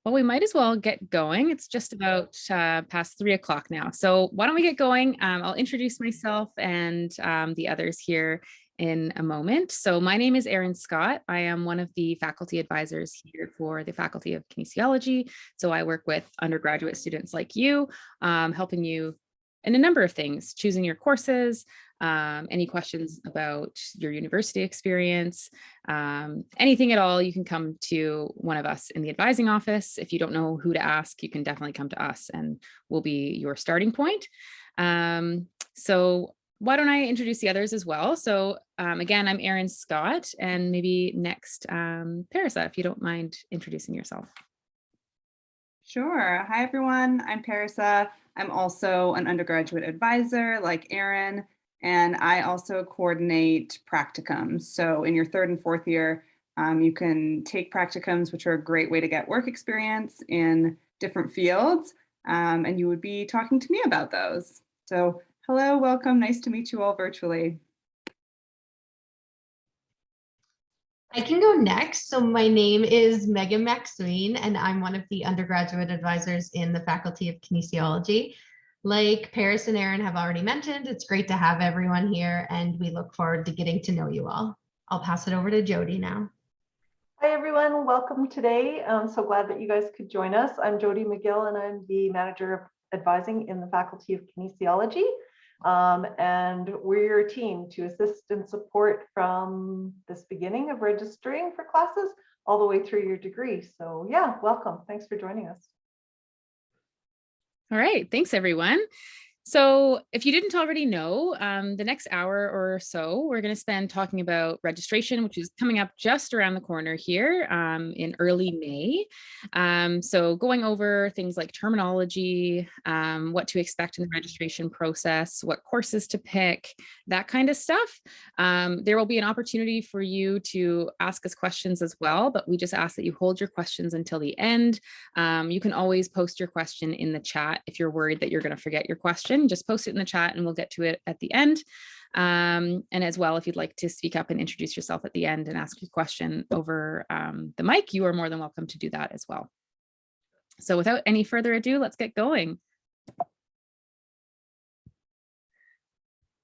Well, we might as well get going. It's just about past 3 o'clock now. So why don't we get going? I'll introduce myself and the others here in a moment. So my name is Erin Scott. I am one of the faculty advisors here for the Faculty of Kinesiology. So I work with undergraduate students like you, helping you in a number of things, choosing your courses, any questions about your university experience, anything at all, you can come to one of us in the advising office. If you don't know who to ask, you can definitely come to us and we'll be your starting point. So why don't I introduce the others as well? So again, I'm Erin Scott, and maybe next, Parisa, if you don't mind introducing yourself. Sure. Hi, everyone. I'm Parisa. I'm also an undergraduate advisor like Erin, and I also coordinate practicums. So in your third and fourth year, you can take practicums, which are a great way to get work experience in different fields, and you would be talking to me about those. So hello, welcome. Nice to meet you all virtually. I can go next. So my name is Megan Maxween, and I'm one of the undergraduate advisors in the Faculty of Kinesiology. Like Paris and Erin have already mentioned, it's great to have everyone here, and we look forward to getting to know you all. I'll pass it over to Jody now. Hi, everyone. Welcome today. I'm so glad that you guys could join us. I'm Jody McGill, and I'm the manager of advising in the Faculty of Kinesiology. And we're your team to assist and support from this beginning of registering for classes all the way through your degree. So yeah, welcome. Thanks for joining us. All right, thanks everyone. So if you didn't already know, the next hour or so, we're going to spend talking about registration, which is coming up just around the corner here in early May. So going over things like terminology, what to expect in the registration process, what courses to pick, that kind of stuff. There will be an opportunity for you to ask us questions as well, but we just ask that you hold your questions until the end. You can always post your question in the chat if you're worried that you're going to forget your question. Just post it in the chat and we'll get to it at the end. And as well, if you'd like to speak up and introduce yourself at the end and ask your question over the mic, you are more than welcome to do that as well. So without any further ado, let's get going.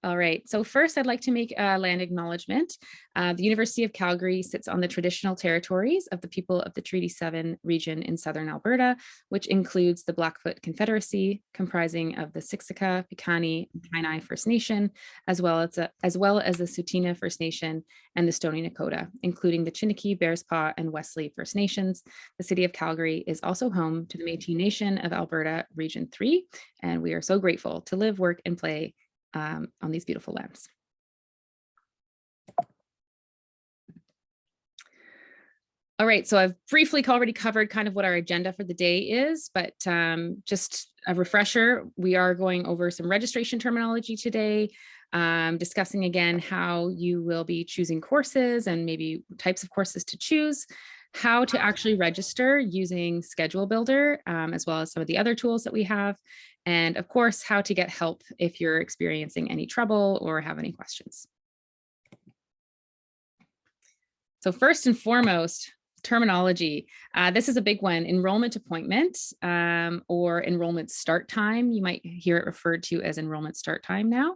All right, so first I'd like to make a land acknowledgement. The University of Calgary sits on the traditional territories of the people of the Treaty 7 region in southern Alberta, which includes the Blackfoot Confederacy, comprising of the Siksika, Piikani, and Kainai First Nation, as well as the Tsuut'ina First Nation and the Stoney Nakoda, including the Chiniki, Bearspaw, and Wesley First Nations. The city of Calgary is also home to the Métis Nation of Alberta, Region 3, and we are so grateful to live, work, and play on these beautiful lands. All right, so I've briefly already covered kind of what our agenda for the day is, but just a refresher, we are going over some registration terminology today, discussing again how you will be choosing courses and maybe types of courses to choose, how to actually register using Schedule Builder, as well as some of the other tools that we have, and of course, how to get help if you're experiencing any trouble or have any questions. So first and foremost, terminology. This is a big one, enrollment appointment or enrollment start time. You might hear it referred to as enrollment start time now.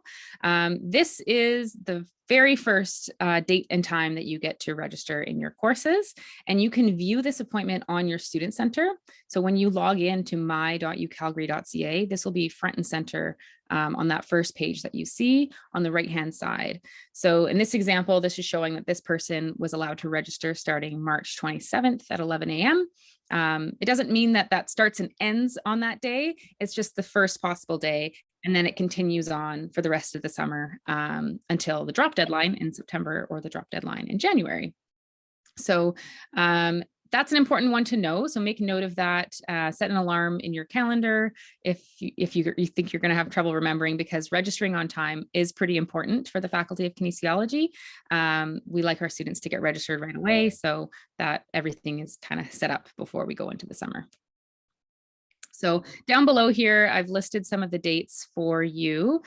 This is the very first date and time that you get to register in your courses, and you can view this appointment on your student center. So when you log in to my.ucalgary.ca, this will be front and center on that first page that you see on the right-hand side. So in this example, this is showing that this person was allowed to register starting March 27th at 11 a.m. It doesn't mean that that starts and ends on that day. It's just the first possible day. And then it continues on for the rest of the summer until the drop deadline in September or the drop deadline in January. So that's an important one to know. So make note of that. Set an alarm in your calendar if you think you're going to have trouble remembering, because registering on time is pretty important for the Faculty of Kinesiology. We like our students to get registered right away so that everything is kind of set up before we go into the summer. So down below here, I've listed some of the dates for you.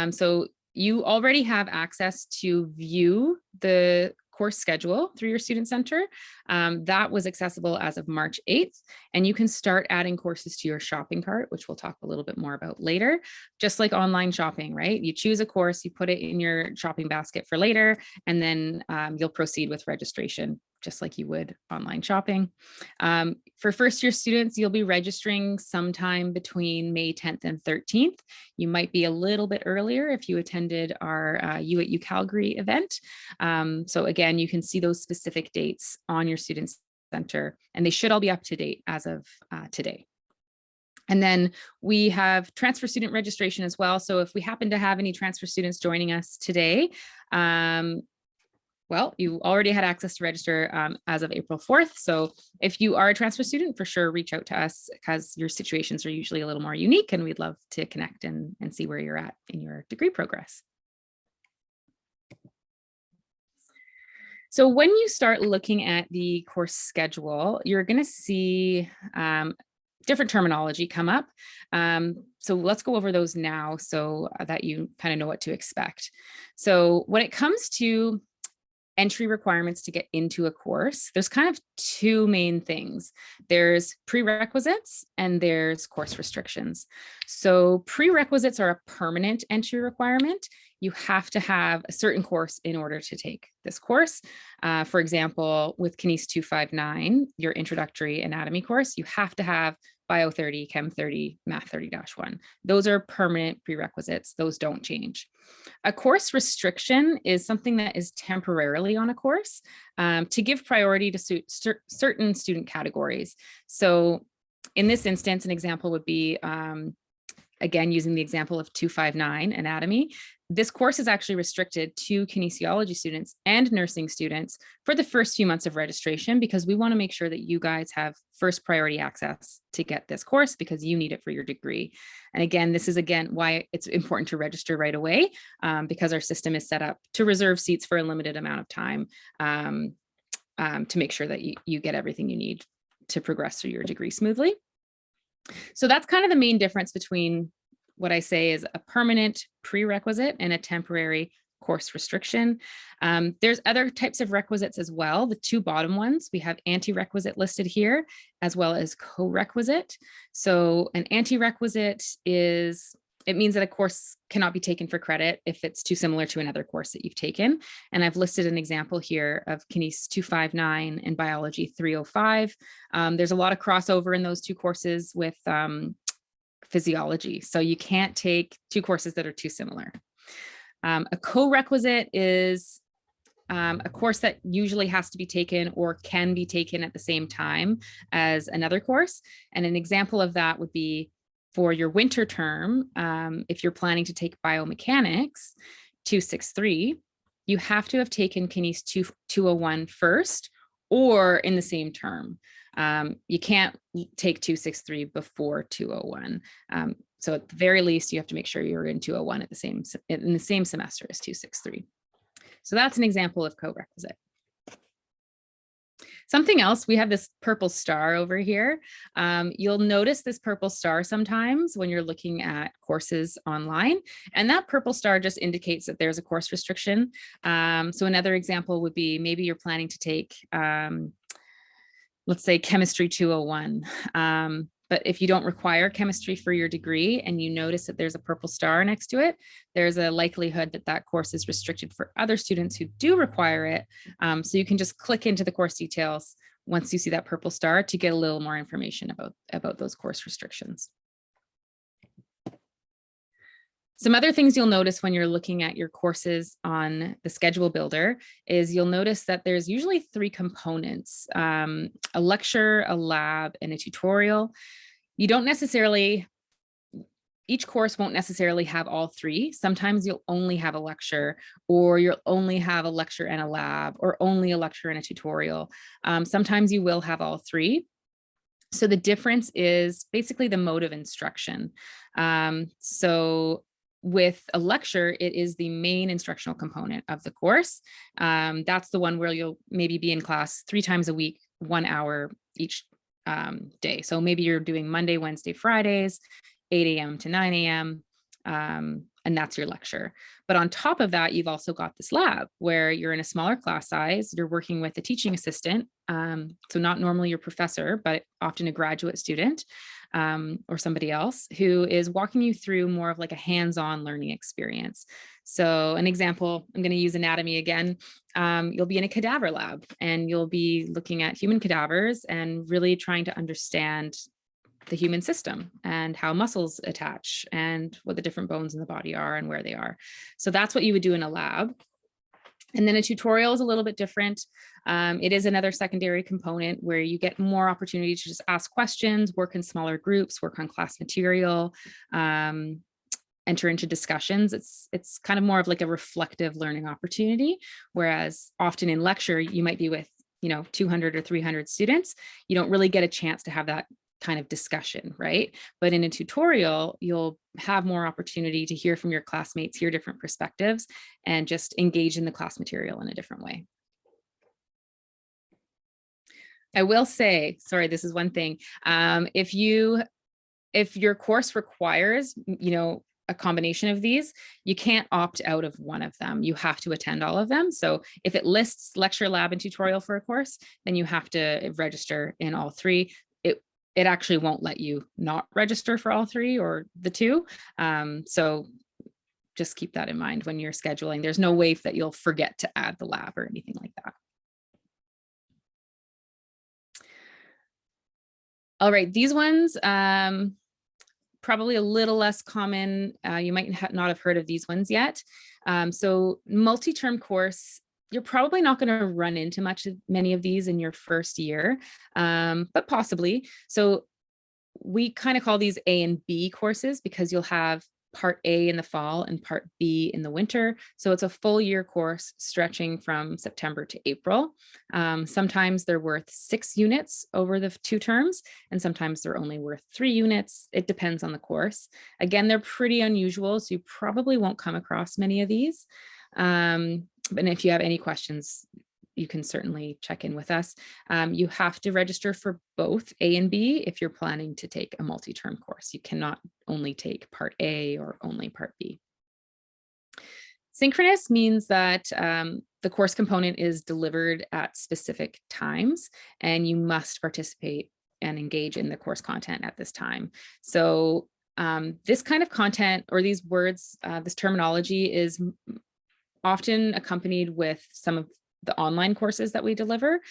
So you already have access to view the course schedule through your student center. That was accessible as of March 8th, and you can start adding courses to your shopping cart, which we'll talk a little bit more about later. Just like online shopping, right? You choose a course, you put it in your shopping basket for later, and then you'll proceed with registration just like you would online shopping. For first year students, you'll be registering sometime between May 10th and 13th. You might be a little bit earlier if you attended our U at U Calgary event. So again, you can see those specific dates on your student center, and they should all be up to date as of today. And then we have transfer student registration as well. So if we happen to have any transfer students joining us today, well, you already had access to register as of April 4th. So if you are a transfer student, for sure, reach out to us because your situations are usually a little more unique, and we'd love to connect and see where you're at in your degree progress. So when you start looking at the course schedule, you're going to see different terminology come up. So let's go over those now so that you kind of know what to expect. So when it comes to entry requirements to get into a course, there's kind of two main things. There's prerequisites and there's course restrictions. So prerequisites are a permanent entry requirement. You have to have a certain course in order to take this course. For example, with Kines 259, your introductory anatomy course, you have to have Bio 30, Chem 30, Math 30-1. Those are permanent prerequisites. Those don't change. A course restriction is something that is temporarily on a course to give priority to certain student categories. So in this instance, an example would be, again, using the example of 259 anatomy. This course is actually restricted to kinesiology students and nursing students for the first few months of registration, because we want to make sure that you guys have first priority access to get this course because you need it for your degree. And again, this is why it's important to register right away, because our system is set up to reserve seats for a limited amount of time to make sure that you get everything you need to progress through your degree smoothly. So that's kind of the main difference between what I say is a permanent prerequisite and a temporary course restriction. There's other types of requisites as well. The two bottom ones, we have anti-requisite listed here, as well as co-requisite. So an anti-requisite it means that a course cannot be taken for credit if it's too similar to another course that you've taken. And I've listed an example here of Kines 259 and Biology 305. There's a lot of crossover in those two courses with physiology. So you can't take two courses that are too similar. A co-requisite is a course that usually has to be taken or can be taken at the same time as another course. And an example of that would be for your winter term, if you're planning to take biomechanics 263, you have to have taken Kines 201 first or in the same term. You can't take 263 before 201. So at the very least, you have to make sure you're in 201 in the same semester as 263. So that's an example of co-requisite. Something else, we have this purple star over here. You'll notice this purple star sometimes when you're looking at courses online, and that purple star just indicates that there's a course restriction. So another example would be maybe you're planning to take, let's say, Chemistry 201. But if you don't require chemistry for your degree and you notice that there's a purple star next to it, there's a likelihood that that course is restricted for other students who do require it. So you can just click into the course details once you see that purple star to get a little more information about those course restrictions. Some other things you'll notice when you're looking at your courses on the schedule builder is you'll notice that there's usually three components, a lecture, a lab, and a tutorial. You don't necessarily, each course won't necessarily have all three. Sometimes you'll only have a lecture, or you'll only have a lecture and a lab, or only a lecture and a tutorial. Sometimes you will have all three. So the difference is basically the mode of instruction. So with a lecture, it is the main instructional component of the course. That's the one where you'll maybe be in class 3 times a week, 1 hour each day. So maybe you're doing Monday, Wednesday, Fridays, 8 a.m. to 9 a.m. and that's your lecture. But on top of that, you've also got this lab where you're in a smaller class size, you're working with a teaching assistant. So not normally your professor, but often a graduate student or somebody else who is walking you through more of like a hands-on learning experience. So an example, I'm going to use anatomy again. You'll be in a cadaver lab and you'll be looking at human cadavers and really trying to understand the human system and how muscles attach and what the different bones in the body are and where they are. So that's what you would do in a lab. And then a tutorial is a little bit different. It is another secondary component where you get more opportunity to just ask questions, work in smaller groups, work on class material, enter into discussions. It's kind of more of like a reflective learning opportunity. Whereas often in lecture, you might be with, 200 or 300 students. You don't really get a chance to have that kind of discussion, right? But in a tutorial, you'll have more opportunity to hear from your classmates, hear different perspectives, and just engage in the class material in a different way. I will say, sorry, this is one thing. If your course requires, a combination of these, you can't opt out of one of them. You have to attend all of them. So if it lists lecture, lab, and tutorial for a course, then you have to register in all three. It actually won't let you not register for all three or the two. So just keep that in mind when you're scheduling. There's no way that you'll forget to add the lab or anything like that. All right, these ones, probably a little less common. You might not have heard of these ones yet. So multi-term course, you're probably not going to run into many of these in your first year, but possibly. So we kind of call these A and B courses because you'll have part A in the fall and part B in the winter. So it's a full year course stretching from September to April. Sometimes they're worth 6 units over the 2 terms, and sometimes they're only worth 3 units. It depends on the course. Again, they're pretty unusual, so you probably won't come across many of these. And if you have any questions, you can certainly check in with us. You have to register for both A and B if you're planning to take a multi-term course. You cannot only take part A or only part B. Synchronous means that the course component is delivered at specific times, and you must participate and engage in the course content at this time. So this kind of content, or these words, this terminology is often accompanied with some of the online courses that we deliver.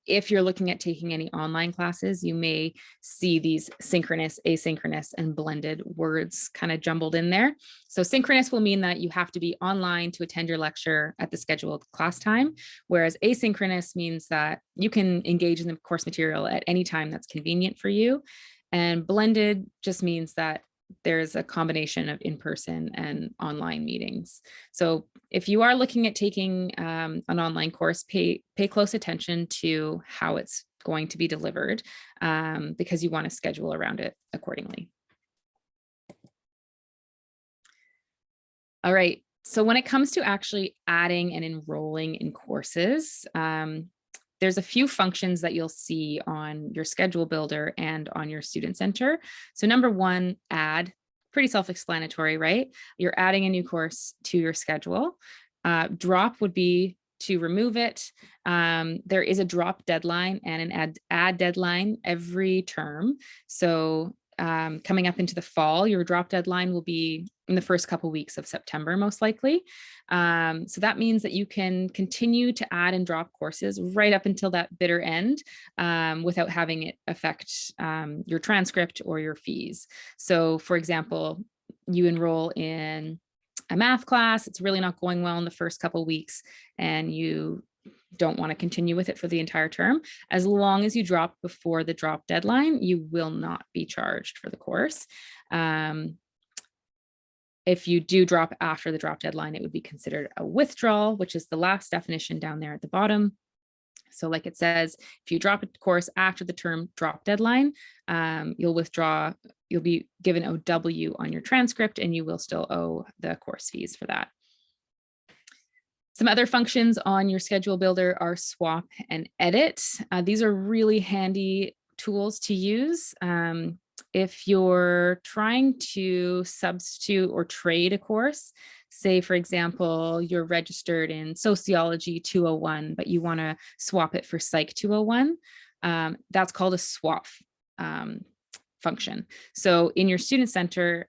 If you're looking at taking any online classes, you may see these synchronous, asynchronous, and blended words kind of jumbled in there. So synchronous will mean that you have to be online to attend your lecture at the scheduled class time, whereas asynchronous means that you can engage in the course material at any time that's convenient for you. And blended just means that there's a combination of in-person and online meetings. So if you are looking at taking an online course, pay close attention to how it's going to be delivered, because you want to schedule around it accordingly. All right, so when it comes to actually adding and enrolling in courses, there's a few functions that you'll see on your schedule builder and on your student center. So number one, add, pretty self-explanatory, right? You're adding a new course to your schedule. Drop would be to remove it. There is a drop deadline and an add deadline every term. So coming up into the fall, your drop deadline will be in the first couple weeks of September, most likely. So that means that you can continue to add and drop courses right up until that bitter end without having it affect your transcript or your fees. So for example, you enroll in a math class, it's really not going well in the first couple weeks, and you don't want to continue with it for the entire term. As long as you drop before the drop deadline, you will not be charged for the course. If you do drop after the drop deadline, it would be considered a withdrawal, which is the last definition down there at the bottom. So like it says, if you drop a course after the term drop deadline, you'll withdraw, you'll be given OW on your transcript, and you will still owe the course fees for that. Some other functions on your schedule builder are swap and edit. These are really handy tools to use. If you're trying to substitute or trade a course, say, for example, you're registered in Sociology 201, but you want to swap it for Psych 201, that's called a swap function. So in your student center,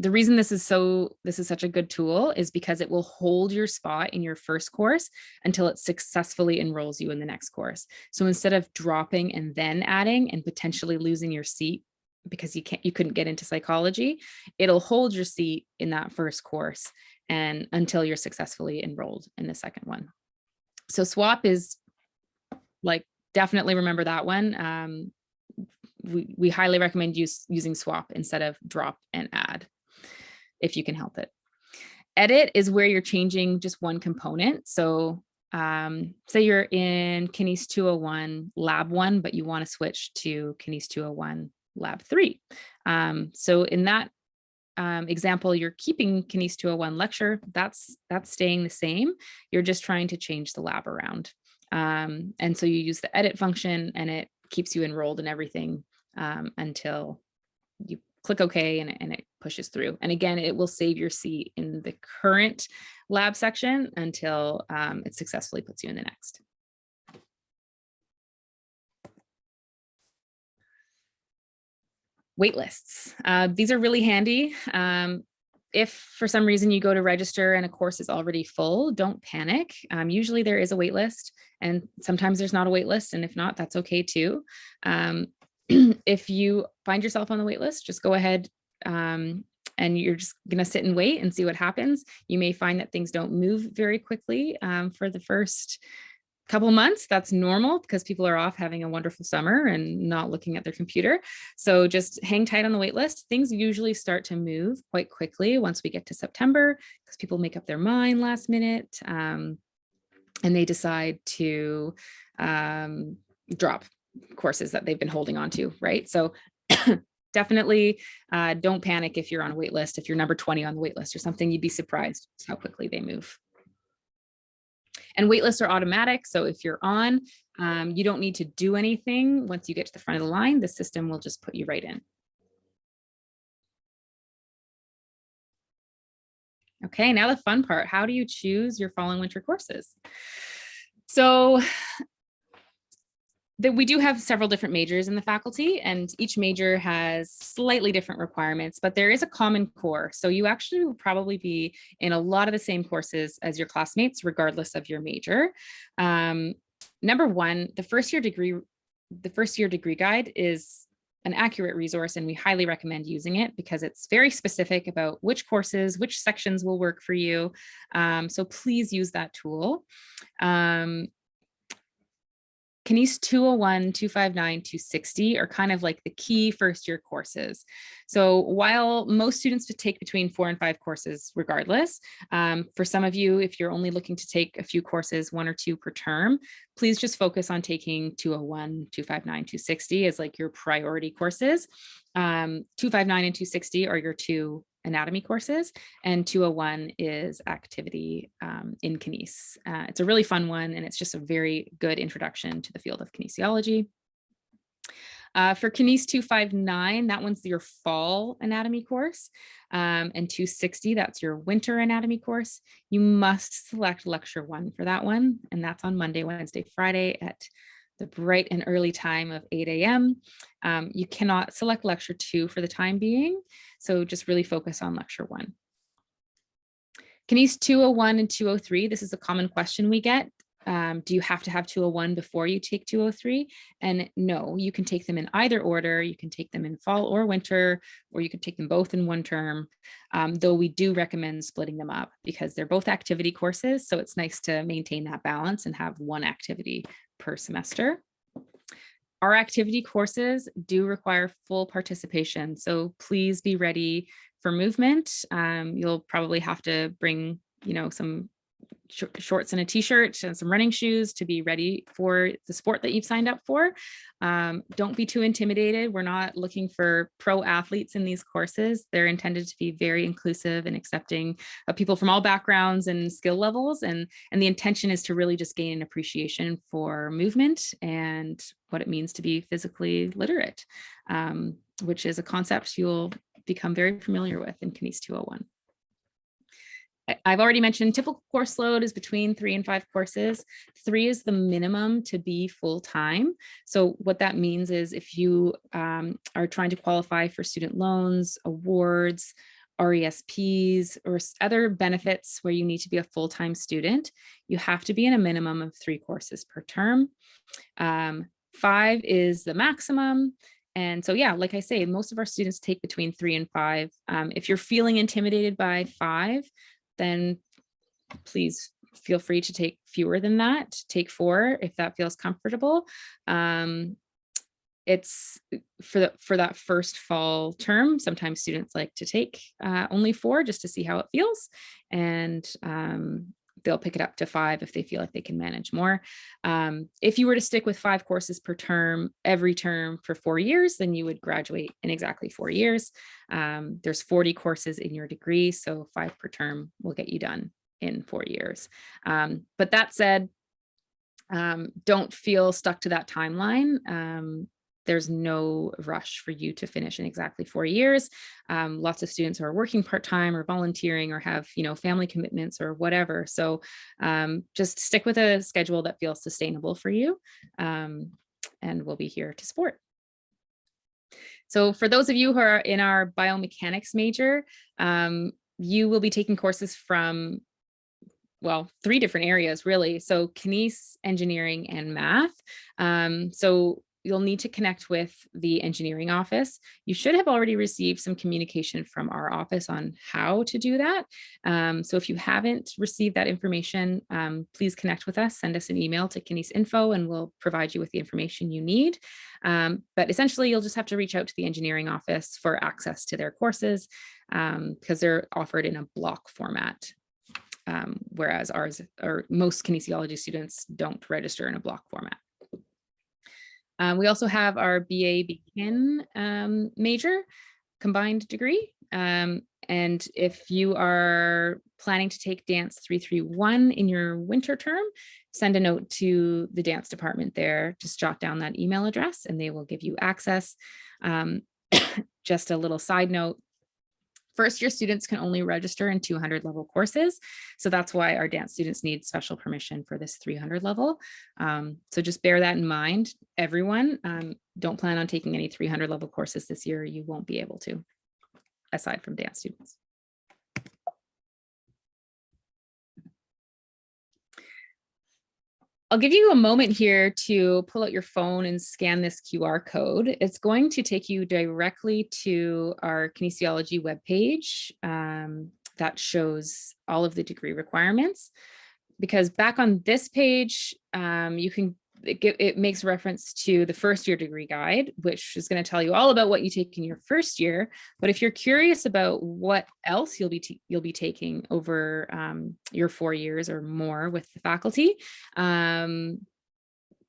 the reason this is such a good tool is because it will hold your spot in your first course until it successfully enrolls you in the next course. So instead of dropping and then adding and potentially losing your seat because you couldn't get into psychology, it'll hold your seat in that first course and until you're successfully enrolled in the second one. So swap is like, definitely remember that one. We highly recommend using swap instead of drop and add, if you can help it. Edit is where you're changing just one component. So say you're in Kines 201 Lab 1, but you want to switch to Kines 201 Lab 3. So in that example, you're keeping Kines 201 lecture, that's staying the same. You're just trying to change the lab around. And so you use the edit function and it keeps you enrolled in everything until you click OK and it pushes through. And again, it will save your seat in the current lab section until it successfully puts you in the next. Waitlists. These are really handy. If for some reason you go to register and a course is already full, don't panic. Usually there is a wait list and sometimes there's not a wait list. And if not, that's okay too. If you find yourself on the wait list, just go ahead and you're just gonna sit and wait and see what happens. You may find that things don't move very quickly for the first couple months. That's normal because people are off having a wonderful summer and not looking at their computer. So just hang tight on the wait list. Things usually start to move quite quickly once we get to September because people make up their mind last minute and they decide to drop courses that they've been holding on to, right? So definitely don't panic if you're on a wait list. If you're number 20 on the wait list or something, you'd be surprised how quickly they move. And waitlists are automatic. So if you're on, you don't need to do anything. Once you get to the front of the line, the system will just put you right in. Okay, now the fun part. How do you choose your fall and winter courses? So we do have several different majors in the faculty and each major has slightly different requirements, but there is a common core. So you actually will probably be in a lot of the same courses as your classmates, regardless of your major. Number one, the first year degree guide is an accurate resource and we highly recommend using it because it's very specific about which courses, which sections will work for you. So please use that tool. Kines 201, 259, 260 are kind of like the key first year courses. So while most students take between 4 and 5 courses regardless, for some of you, if you're only looking to take a few courses, 1 or 2 per term, please just focus on taking 201, 259, 260 as like your priority courses. 259 and 260 are your 2 anatomy courses, and 201 is activity in Kines. It's a really fun one, and it's just a very good introduction to the field of kinesiology. For Kines 259, that one's your fall anatomy course, and 260, that's your winter anatomy course. You must select lecture 1 for that one, and that's on Monday, Wednesday, Friday at the bright and early time of 8 a.m. You cannot select lecture 2 for the time being, so just really focus on lecture 1. Kines 201 and 203, this is a common question we get. Do you have to have 201 before you take 203? And no, you can take them in either order. You can take them in fall or winter, or you can take them both in one term, though we do recommend splitting them up because they're both activity courses. So it's nice to maintain that balance and have one activity per semester. Our activity courses do require full participation, so please be ready for movement. You'll probably have to bring, some shorts and a t-shirt and some running shoes to be ready for the sport that you've signed up for. Don't be too intimidated. We're not looking for pro athletes in these courses. They're intended to be very inclusive and accepting of people from all backgrounds and skill levels. And the intention is to really just gain an appreciation for movement and what it means to be physically literate, which is a concept you'll become very familiar with in Kines 201. I've already mentioned typical course load is between 3 and 5 courses. 3 is the minimum to be full-time. So what that means is if you are trying to qualify for student loans, awards, RESPs, or other benefits where you need to be a full-time student, you have to be in a minimum of 3 courses per term. 5 is the maximum. And so, yeah, like I say, most of our students take between 3 and 5. If you're feeling intimidated by 5, then please feel free to take fewer than that. Take 4 if that feels comfortable. It's for that first fall term. Sometimes students like to take only 4 just to see how it feels, and they'll pick it up to 5 if they feel like they can manage more. If you were to stick with 5 courses per term, every term for 4 years, then you would graduate in exactly 4 years. There's 40 courses in your degree, so 5 per term will get you done in 4 years. But that said, don't feel stuck to that timeline. There's no rush for you to finish in exactly 4 years. Lots of students are working part-time or volunteering or have, family commitments or whatever. So just stick with a schedule that feels sustainable for you, and we'll be here to support. So for those of you who are in our biomechanics major, you will be taking courses from, well, 3 different areas really. So Kines, engineering, and math. So you'll need to connect with the engineering office. You should have already received some communication from our office on how to do that. So if you haven't received that information, please connect with us, send us an email to Kinesiinfo, and we'll provide you with the information you need. But essentially, you'll just have to reach out to the engineering office for access to their courses, because they're offered in a block format. Whereas ours, or most kinesiology students, don't register in a block format. We also have our BA Begin major combined degree. And if you are planning to take Dance 331 in your winter term, send a note to the dance department there. Just jot down that email address and they will give you access. Just a little side note. First year students can only register in 200 level courses. So that's why our dance students need special permission for this 300 level. So just bear that in mind, everyone. Don't plan on taking any 300 level courses this year. You won't be able to, aside from dance students. I'll give you a moment here to pull out your phone and scan this QR code. It's going to take you directly to our kinesiology webpage that shows all of the degree requirements. Because back on this page, it makes reference to the first year degree guide, which is going to tell you all about what you take in your first year. But if you're curious about what else you'll be taking over your 4 years or more with the faculty,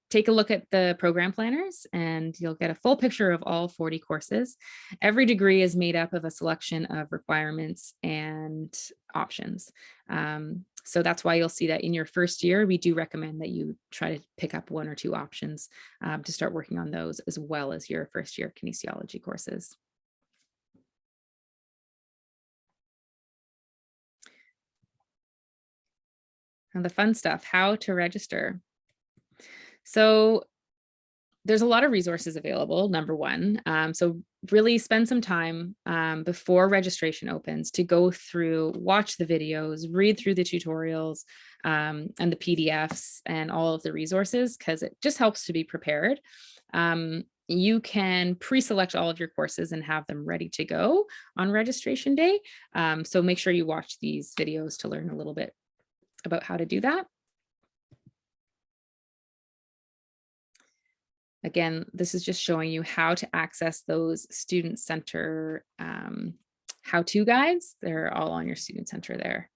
take a look at the program planners and you'll get a full picture of all 40 courses. Every degree is made up of a selection of requirements and options. So that's why you'll see that in your first year, we do recommend that you try to pick up 1 or 2 options to start working on those, as well as your first year kinesiology courses. And the fun stuff, how to register. So there's a lot of resources available, number one. So really spend some time before registration opens to go through, watch the videos, read through the tutorials and the PDFs and all of the resources, because it just helps to be prepared. You can pre-select all of your courses and have them ready to go on registration day. So make sure you watch these videos to learn a little bit about how to do that. Again, this is just showing you how to access those student center how-to guides. They're all on your student center there.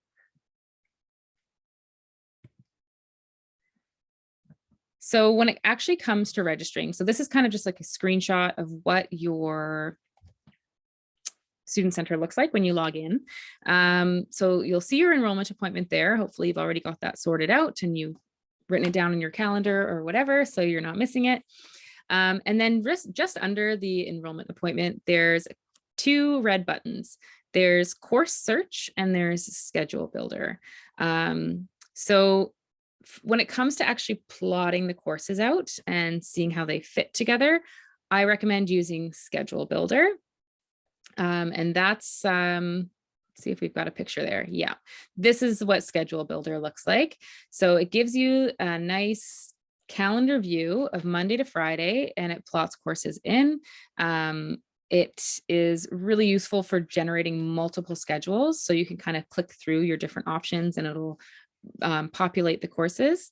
So when it actually comes to registering, so this is kind of just like a screenshot of what your student center looks like when you log in. So you'll see your enrollment appointment there. Hopefully you've already got that sorted out and you've written it down in your calendar or whatever, so you're not missing it. And then just under the enrollment appointment, there's 2 red buttons. There's course search and there's schedule builder. So when it comes to actually plotting the courses out and seeing how they fit together, I recommend using schedule builder. And that's, let's see if we've got a picture there. Yeah, this is what schedule builder looks like. So it gives you a nice calendar view of Monday to Friday, and it plots courses in. It is really useful for generating multiple schedules. So you can kind of click through your different options and it'll populate the courses.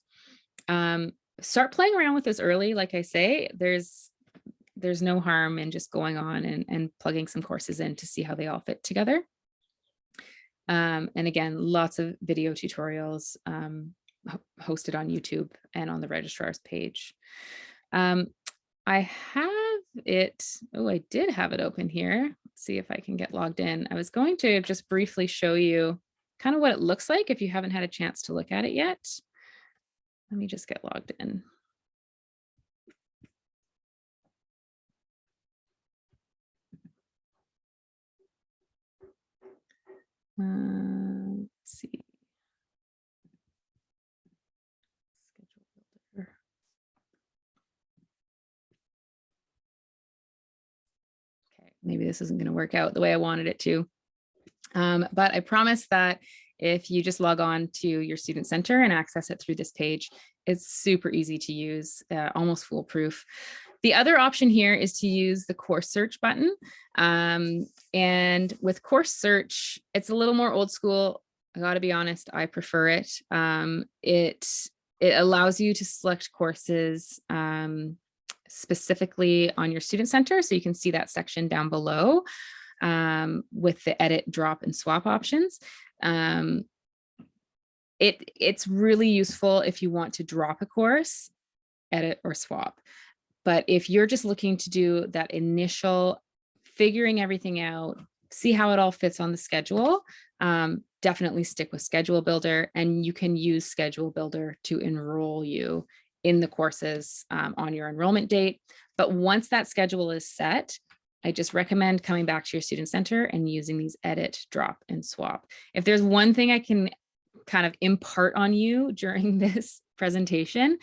Start playing around with this early. Like I say, there's no harm in just going on and plugging some courses in to see how they all fit together. And again, lots of video tutorials hosted on YouTube and on the registrar's page. I have it, I did have it open here. Let's see if I can get logged in. I was going to just briefly show you kind of what it looks like if you haven't had a chance to look at it yet. Let me just get logged in. Let's see. Schedule builder. Okay, maybe this isn't going to work out the way I wanted it to. But I promise that if you just log on to your student center and access it through this page, it's super easy to use, almost foolproof. The other option here is to use the course search button. And with course search, it's a little more old school. I gotta be honest, I prefer it. It allows you to select courses specifically on your student center. So you can see that section down below with the edit, drop, and swap options. It's really useful if you want to drop a course, edit, or swap. But if you're just looking to do that initial figuring everything out, see how it all fits on the schedule, definitely stick with schedule builder, and you can use schedule builder to enroll you in the courses on your enrollment date. But once that schedule is set, I just recommend coming back to your student center and using these edit, drop, and swap. If there's one thing I can kind of impart on you during this presentation,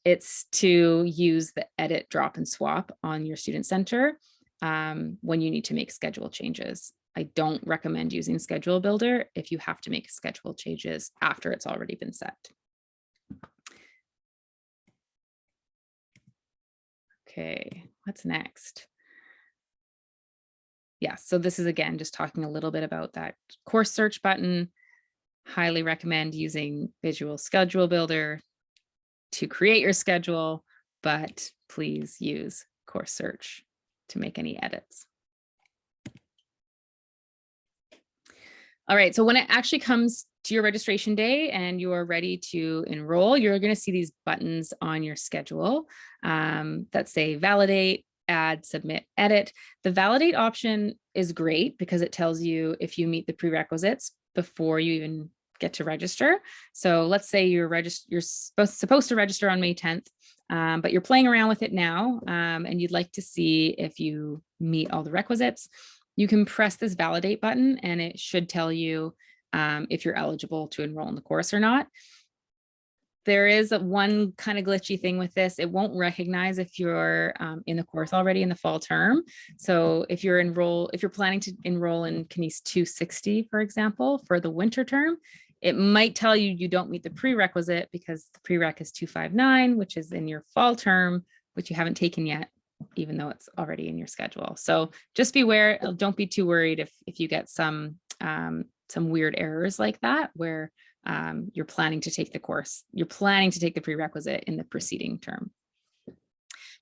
it's to use the edit, drop, and swap on your student center when you need to make schedule changes. I don't recommend using schedule builder if you have to make schedule changes after it's already been set. Okay, what's next? Yeah, so this is again just talking a little bit about that course search button. Highly recommend using Visual Schedule Builder to create your schedule, but please use course search to make any edits. All right, so when it actually comes to your registration day and you are ready to enroll, you're going to see these buttons on your schedule that say validate, add, submit, edit. The validate option is great because it tells you if you meet the prerequisites before you even get to register. So let's say you're supposed to register on May 10th, but you're playing around with it now and you'd like to see if you meet all the requisites. You can press this validate button and it should tell you if you're eligible to enroll in the course or not. There is one kind of glitchy thing with this. It won't recognize if you're in the course already in the fall term. So if you're planning to enroll in Kines 260, for example, for the winter term, it might tell you you don't meet the prerequisite because the prereq is 259, which is in your fall term, which you haven't taken yet, even though it's already in your schedule. So just beware. Don't be too worried if you get some weird errors like that, where you're planning to take the course, you're planning to take the prerequisite in the preceding term.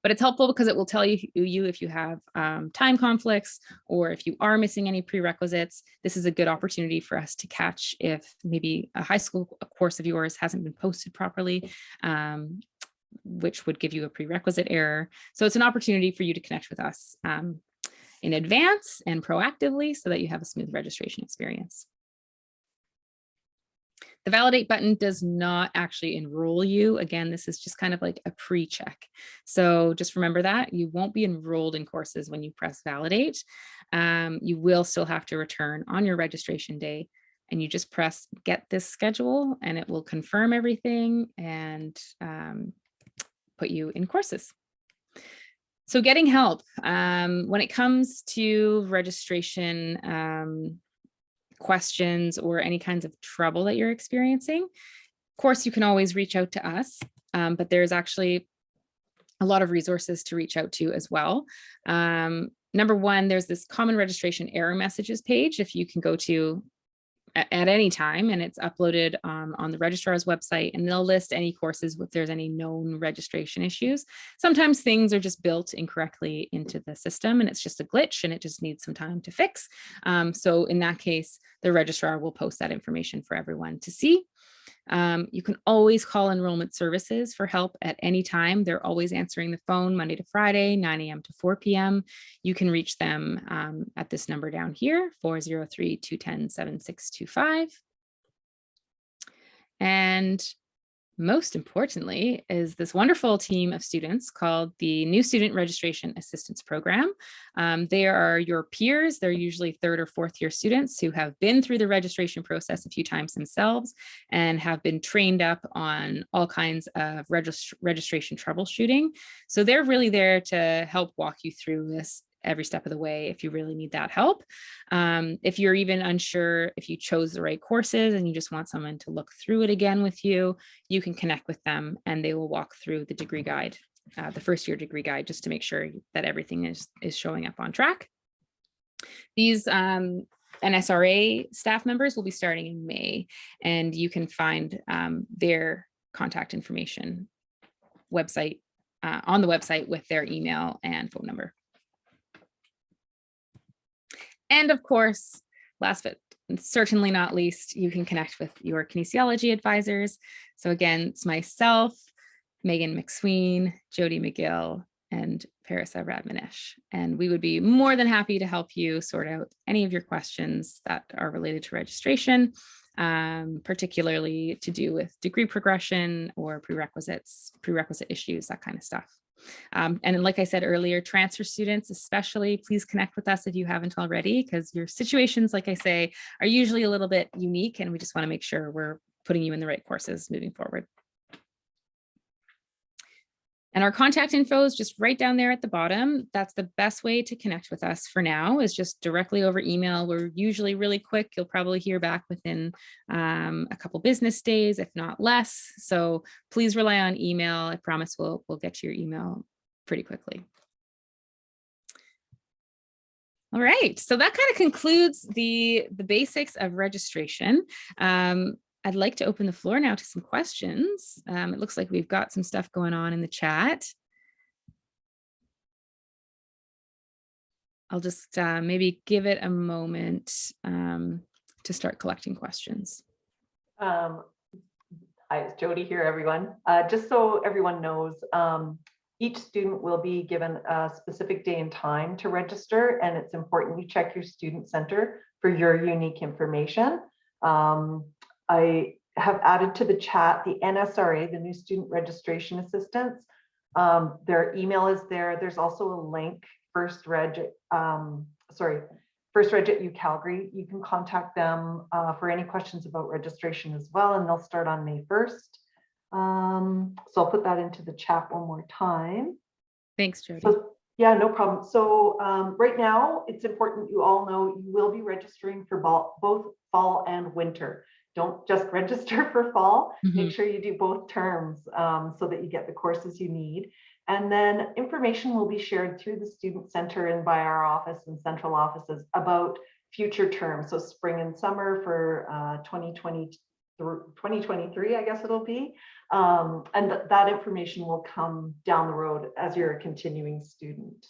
But it's helpful because it will tell you if you have time conflicts or if you are missing any prerequisites. This is a good opportunity for us to catch if maybe a high school course of yours hasn't been posted properly. which would give you a prerequisite error. So it's an opportunity for you to connect with us in advance and proactively so that you have a smooth registration experience. The validate button does not actually enroll you. Again, this is just kind of like a pre-check. So just remember that you won't be enrolled in courses when you press validate. You will still have to return on your registration day, and you just press get this schedule and it will confirm everything and put you in courses. So getting help when it comes to registration questions or any kinds of trouble that you're experiencing, of course, you can always reach out to us, but there's actually a lot of resources to reach out to as well. Number one, there's this common registration error messages page if you can go to at any time, and it's uploaded on the registrar's website, and they'll list any courses if there's any known registration issues. Sometimes things are just built incorrectly into the system and it's just a glitch and it just needs some time to fix. So in that case, the registrar will post that information for everyone to see. You can always call enrollment services for help at any time. They're always answering the phone Monday to Friday, 9 a.m. to 4 p.m. You can reach them at this number down here, 403-210-7625. And most importantly is this wonderful team of students called the New Student Registration Assistance Program. They are your peers. They're usually third or fourth year students who have been through the registration process a few times themselves and have been trained up on all kinds of registration troubleshooting. So they're really there to help walk you through this every step of the way if you really need that help. If you're even unsure if you chose the right courses and you just want someone to look through it again with you, you can connect with them and they will walk through the degree guide, the first year degree guide, just to make sure that everything is showing up on track. These NSRA staff members will be starting in May, and you can find their contact information website on the website with their email and phone number. And of course, last but certainly not least, you can connect with your kinesiology advisors. So again, it's myself, Megan McSween, Jody McGill, and Parisa Radmanesh. And we would be more than happy to help you sort out any of your questions that are related to registration, particularly to do with degree progression or prerequisite issues, that kind of stuff. And like I said earlier, transfer students especially, please connect with us if you haven't already, because your situations, like I say, are usually a little bit unique, and we just want to make sure we're putting you in the right courses moving forward. And our contact info is just right down there at the bottom. That's the best way to connect with us for now, is just directly over email. We're usually really quick. You'll probably hear back within a couple business days, if not less. So please rely on email. I promise we'll get to your email pretty quickly. All right, so that kind of concludes the basics of registration. I'd like to open the floor now to some questions. It looks like we've got some stuff going on in the chat. I'll just maybe give it a moment to start collecting questions. Hi, it's Jody here, everyone. Just so everyone knows, each student will be given a specific day and time to register, and it's important you check your student center for your unique information. I have added to the chat the NSRA, the New Student Registration Assistance. Their email is there. There's also a link, First Reg at U Calgary. You can contact them for any questions about registration as well, and they'll start on May 1st. So I'll put that into the chat one more time. Thanks, Jody. So, yeah, no problem. So right now, it's important you all know you will be registering for both fall and winter. Don't just register for fall. Make sure you do both terms so that you get the courses you need. And then information will be shared through the Student Center and by our office and central offices about future terms. So spring and summer for 2023, I guess it'll be. And that information will come down the road as you're a continuing student.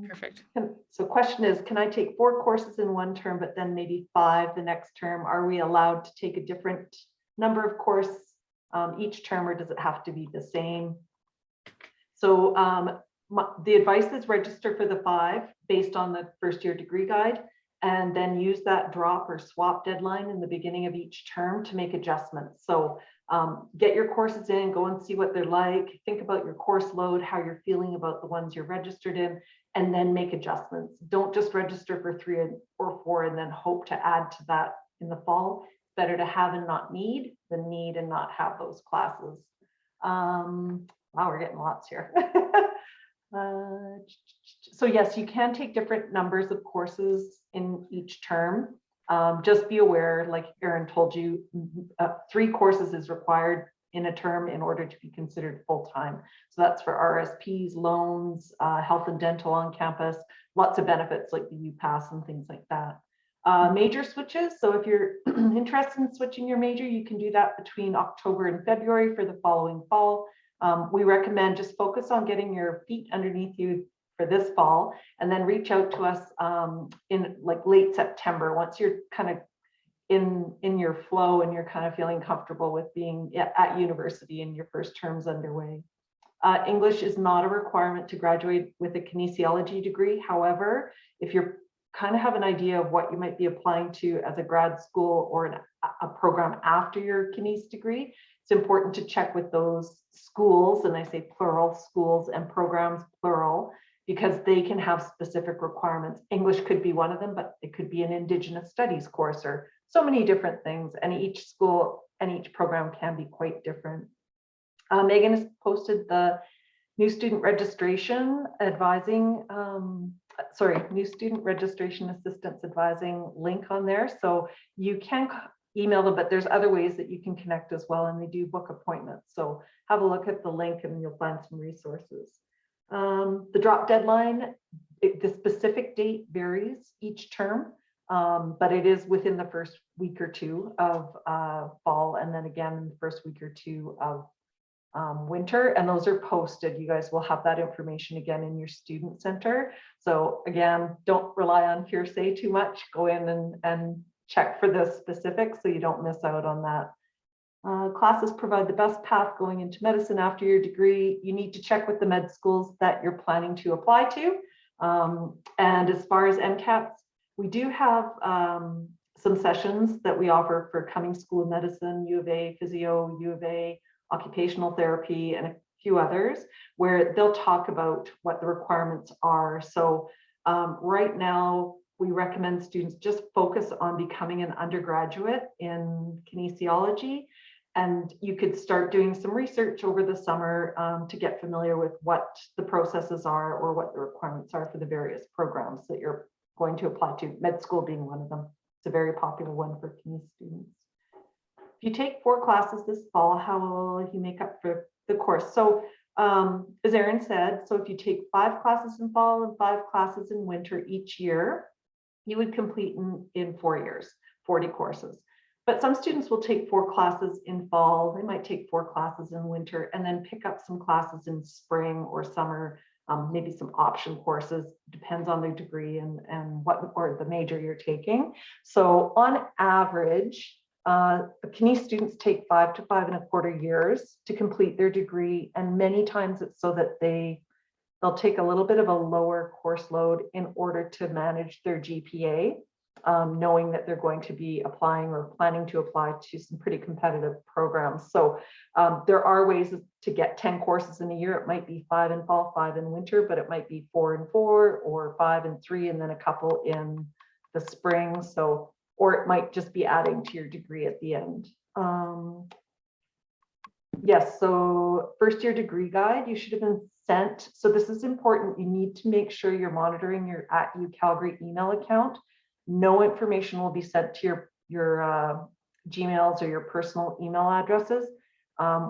Perfect. So question is, can I take 4 courses in one term, but then maybe 5 the next term? Are we allowed to take a different number of course each term, or does it have to be the same? So the advice is register for the 5 based on the first year degree guide, and then use that drop or swap deadline in the beginning of each term to make adjustments. So get your courses in, go and see what they're like, think about your course load, how you're feeling about the ones you're registered in, and then make adjustments. Don't just register for 3 or 4 and then hope to add to that in the fall. It's better to have and not need than need and not have those classes. Wow, we're getting lots here. So yes, you can take different numbers of courses in each term. Just be aware, like Erin told you, 3 courses is required in a term in order to be considered full-time. So that's for RSPs, loans, health and dental on campus, lots of benefits like the UPass and things like that. Major switches. So if you're interested in switching your major, you can do that between October and February for the following fall. We recommend just focus on getting your feet underneath you for this fall, and then reach out to us in like late September, once you're kind of in your flow and you're kind of feeling comfortable with being at university and your first term's underway. English is not a requirement to graduate with a kinesiology degree. However, if you're kind of have an idea of what you might be applying to as a grad school or a program after your kines degree, it's important to check with those schools, and I say plural, schools and programs plural, because they can have specific requirements. English could be one of them, but it could be an Indigenous studies course or so many different things, and each school and each program can be quite different. Megan has posted the new student registration advising, new student registration assistance advising link on there. So you can email them, but there's other ways that you can connect as well, and they do book appointments. So have a look at the link and you'll find some resources. The drop deadline, the specific date varies each term, but it is within the first week or 2 of fall, and then again in the first week or 2 of winter, and those are posted. You guys will have that information again in your student center. So again, don't rely on hearsay too much. Go in and check for the specifics so you don't miss out on that. Classes provide the best path going into medicine after your degree. You need to check with the med schools that you're planning to apply to. And as far as MCATs, we do have some sessions that we offer for Cummings School of Medicine, U of A, Physio, U of A, Occupational Therapy, and a few others, where they'll talk about what the requirements are. So right now, we recommend students just focus on becoming an undergraduate in kinesiology, and you could start doing some research over the summer to get familiar with what the processes are or what the requirements are for the various programs that you're going to apply to, med school being one of them. It's a very popular one for kines students. If you take 4 classes this fall, how will you make up for the course? So as Erin said, so if you take 5 classes in fall and 5 classes in winter each year, you would complete in 4 years, 40 courses. But some students will take 4 classes in fall, they might take 4 classes in winter, and then pick up some classes in spring or summer, maybe some option courses, depends on their degree and what or the major you're taking. So on average, kines students take 5 to 5 1/4 years to complete their degree, and many times it's so that they'll take a little bit of a lower course load in order to manage their GPA, knowing that they're going to be applying or planning to apply to some pretty competitive programs. So there are ways to get 10 courses in a year. It might be 5 in fall, 5 in winter, but it might be 4 and 4 or 5 and 3, and then a couple in the spring. So, or it might just be adding to your degree at the end. Yes, so first year degree guide, you should have been sent. So this is important. You need to make sure you're monitoring your @UCalgary email account. No information will be sent to your Gmails or your personal email addresses.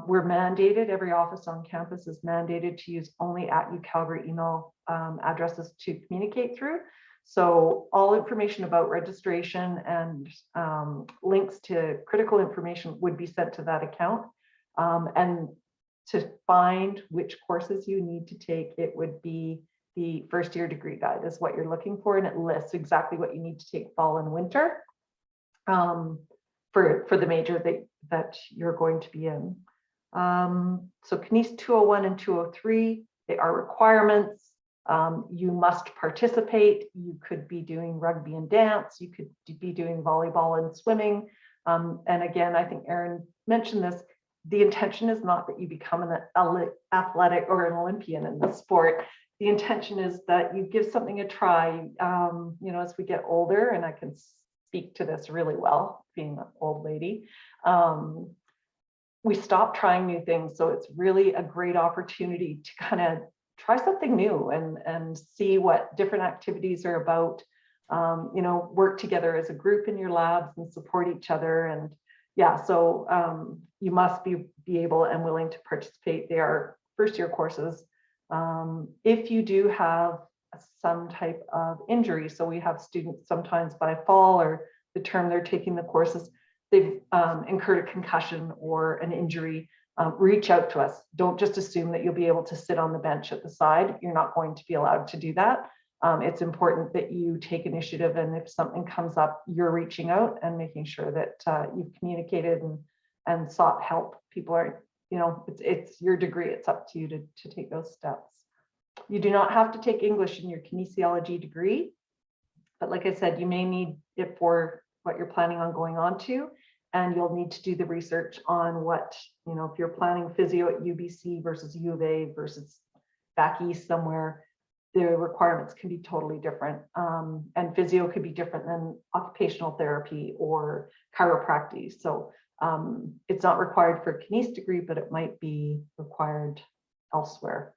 We're mandated, every office on campus is mandated to use only @UCalgary email addresses to communicate through. So all information about registration and links to critical information would be sent to that account. And to find which courses you need to take, it would be the first year degree guide is what you're looking for, and it lists exactly what you need to take fall and winter for the major that you're going to be in. So Kines 201 and 203, they are requirements. You must participate. You could be doing rugby and dance. You could be doing volleyball and swimming. And again, I think Erin mentioned this, the intention is not that you become an athletic or an Olympian in the sport. The intention is that you give something a try. As we get older, and I can speak to this really well, being an old lady, we stop trying new things. So it's really a great opportunity to kind of try something new and see what different activities are about. Work together as a group in your labs and support each other. And yeah, so you must be able and willing to participate. They are first year courses. If you do have some type of injury, so we have students sometimes by fall or the term they're taking the courses, they've incurred a concussion or an injury, reach out to us. Don't just assume that you'll be able to sit on the bench at the side. You're not going to be allowed to do that. It's important that you take initiative, and if something comes up, you're reaching out and making sure that you've communicated and sought help. People are, it's your degree. It's up to you to take those steps. You do not have to take English in your kinesiology degree, but like I said, you may need it for what you're planning on going on to, and you'll need to do the research on what, if you're planning physio at UBC versus U of A versus back east somewhere, the requirements can be totally different. And physio could be different than occupational therapy or chiropractic. So it's not required for a kines degree, but it might be required elsewhere.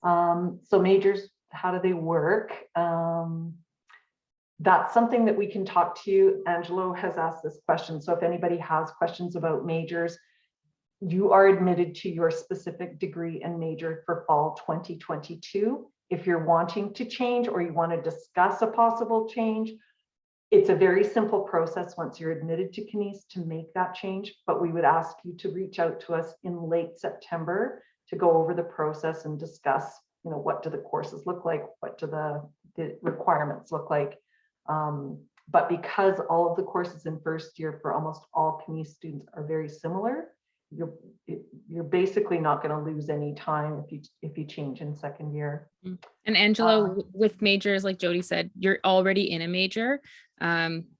So majors, how do they work? That's something that we can talk to you. Angelo has asked this question. So if anybody has questions about majors, you are admitted to your specific degree and major for fall 2022. If you're wanting to change or you want to discuss a possible change, it's a very simple process once you're admitted to kines to make that change, but we would ask you to reach out to us in late September to go over the process and discuss, what do the courses look like? What do the requirements look like? But because all of the courses in first year for almost all kines students are very similar, you're basically not going to lose any time if you change in second year. And Angelo, with majors, like Jody said, you're already in a major.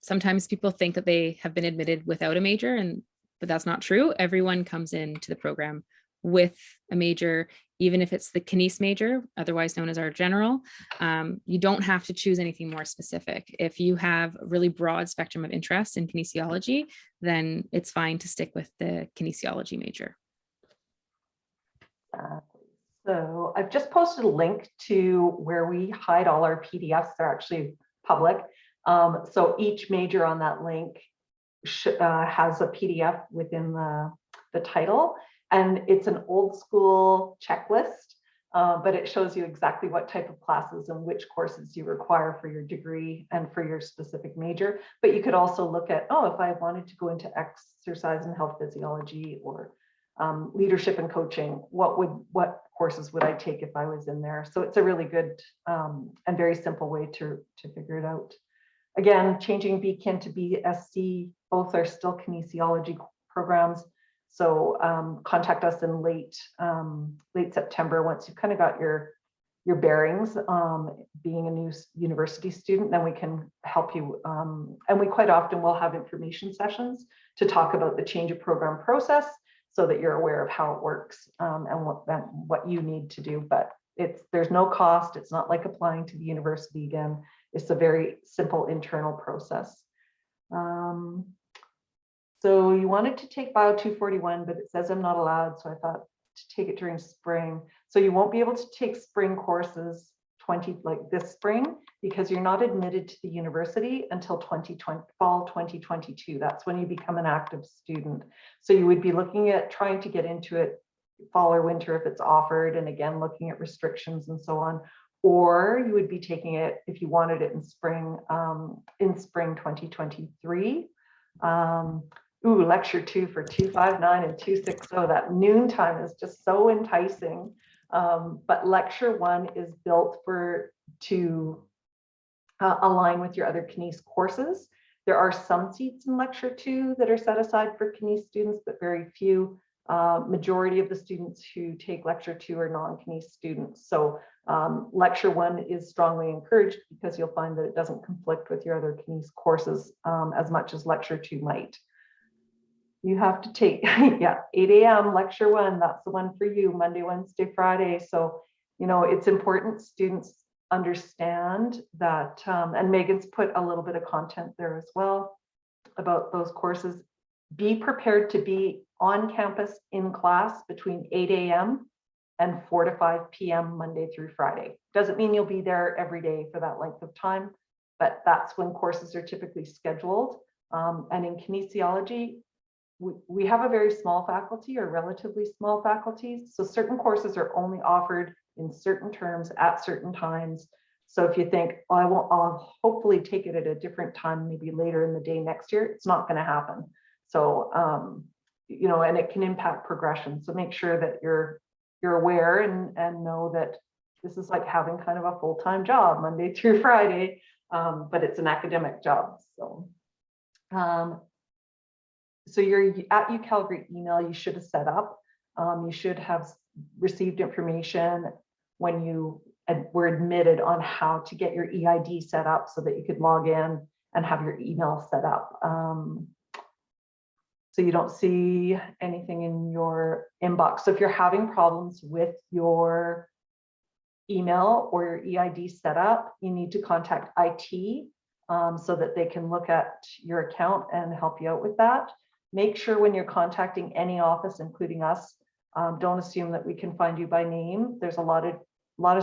Sometimes people think that they have been admitted without a major, but that's not true. Everyone comes into the program with a major, even if it's the kines major, otherwise known as our general. You don't have to choose anything more specific. If you have a really broad spectrum of interest in kinesiology, then it's fine to stick with the kinesiology major. So I've just posted a link to where we hide all our PDFs. They're actually public. So each major on that link has a PDF within the title. And it's an old school checklist, but it shows you exactly what type of classes and which courses you require for your degree and for your specific major. But you could also look at, if I wanted to go into exercise and health physiology or leadership and coaching, what courses would I take if I was in there? So it's a really good and very simple way to figure it out. Again, changing BKIN to BSc, both are still kinesiology programs. So contact us in late September once you've kind of got your bearings. Being a new university student, then we can help you. And we quite often will have information sessions to talk about the change of program process, so that you're aware of how it works and what you need to do. But there's no cost. It's not like applying to the university again. It's a very simple internal process. So you wanted to take Bio 241, but it says I'm not allowed. So I thought to take it during spring. So you won't be able to take spring courses like this spring, because you're not admitted to the university until fall 2022. That's when you become an active student. So you would be looking at trying to get into it fall or winter if it's offered, and again looking at restrictions and so on. Or you would be taking it if you wanted it in spring 2023. Lecture 2 for 259 and 260. That noon time is just so enticing. But lecture 1 is built to align with your other kines courses. There are some seats in lecture 2 that are set aside for kines students, but very few. Majority of the students who take lecture 2 are non-Kines students. So lecture 1 is strongly encouraged because you'll find that it doesn't conflict with your other Kines courses as much as lecture 2 might. You have to take, yeah, 8 a.m. lecture 1, that's the one for you, Monday, Wednesday, Friday. So, you know, it's important students understand that, and Megan's put a little bit of content there as well about those courses. Be prepared to be on campus in class between 8 a.m. and 4 to 5 p.m. Monday through Friday. Doesn't mean you'll be there every day for that length of time, but that's when courses are typically scheduled. And in kinesiology, we have a very small faculty, or relatively small faculties. So certain courses are only offered in certain terms at certain times. So if you think, oh, I'll hopefully take it at a different time, maybe later in the day next year, it's not going to happen. So, you know, and it can impact progression. So make sure that you're aware and know that this is like having kind of a full-time job Monday through Friday, but it's an academic job. So, so your at UCalgary email you should have set up. You should have received information when you were admitted on how to get your EID set up so that you could log in and have your email set up. So you don't see anything in your inbox. So if you're having problems with your email or your EID setup, you need to contact IT so that they can look at your account and help you out with that. Make sure when you're contacting any office, including us, don't assume that we can find you by name. There's a lot of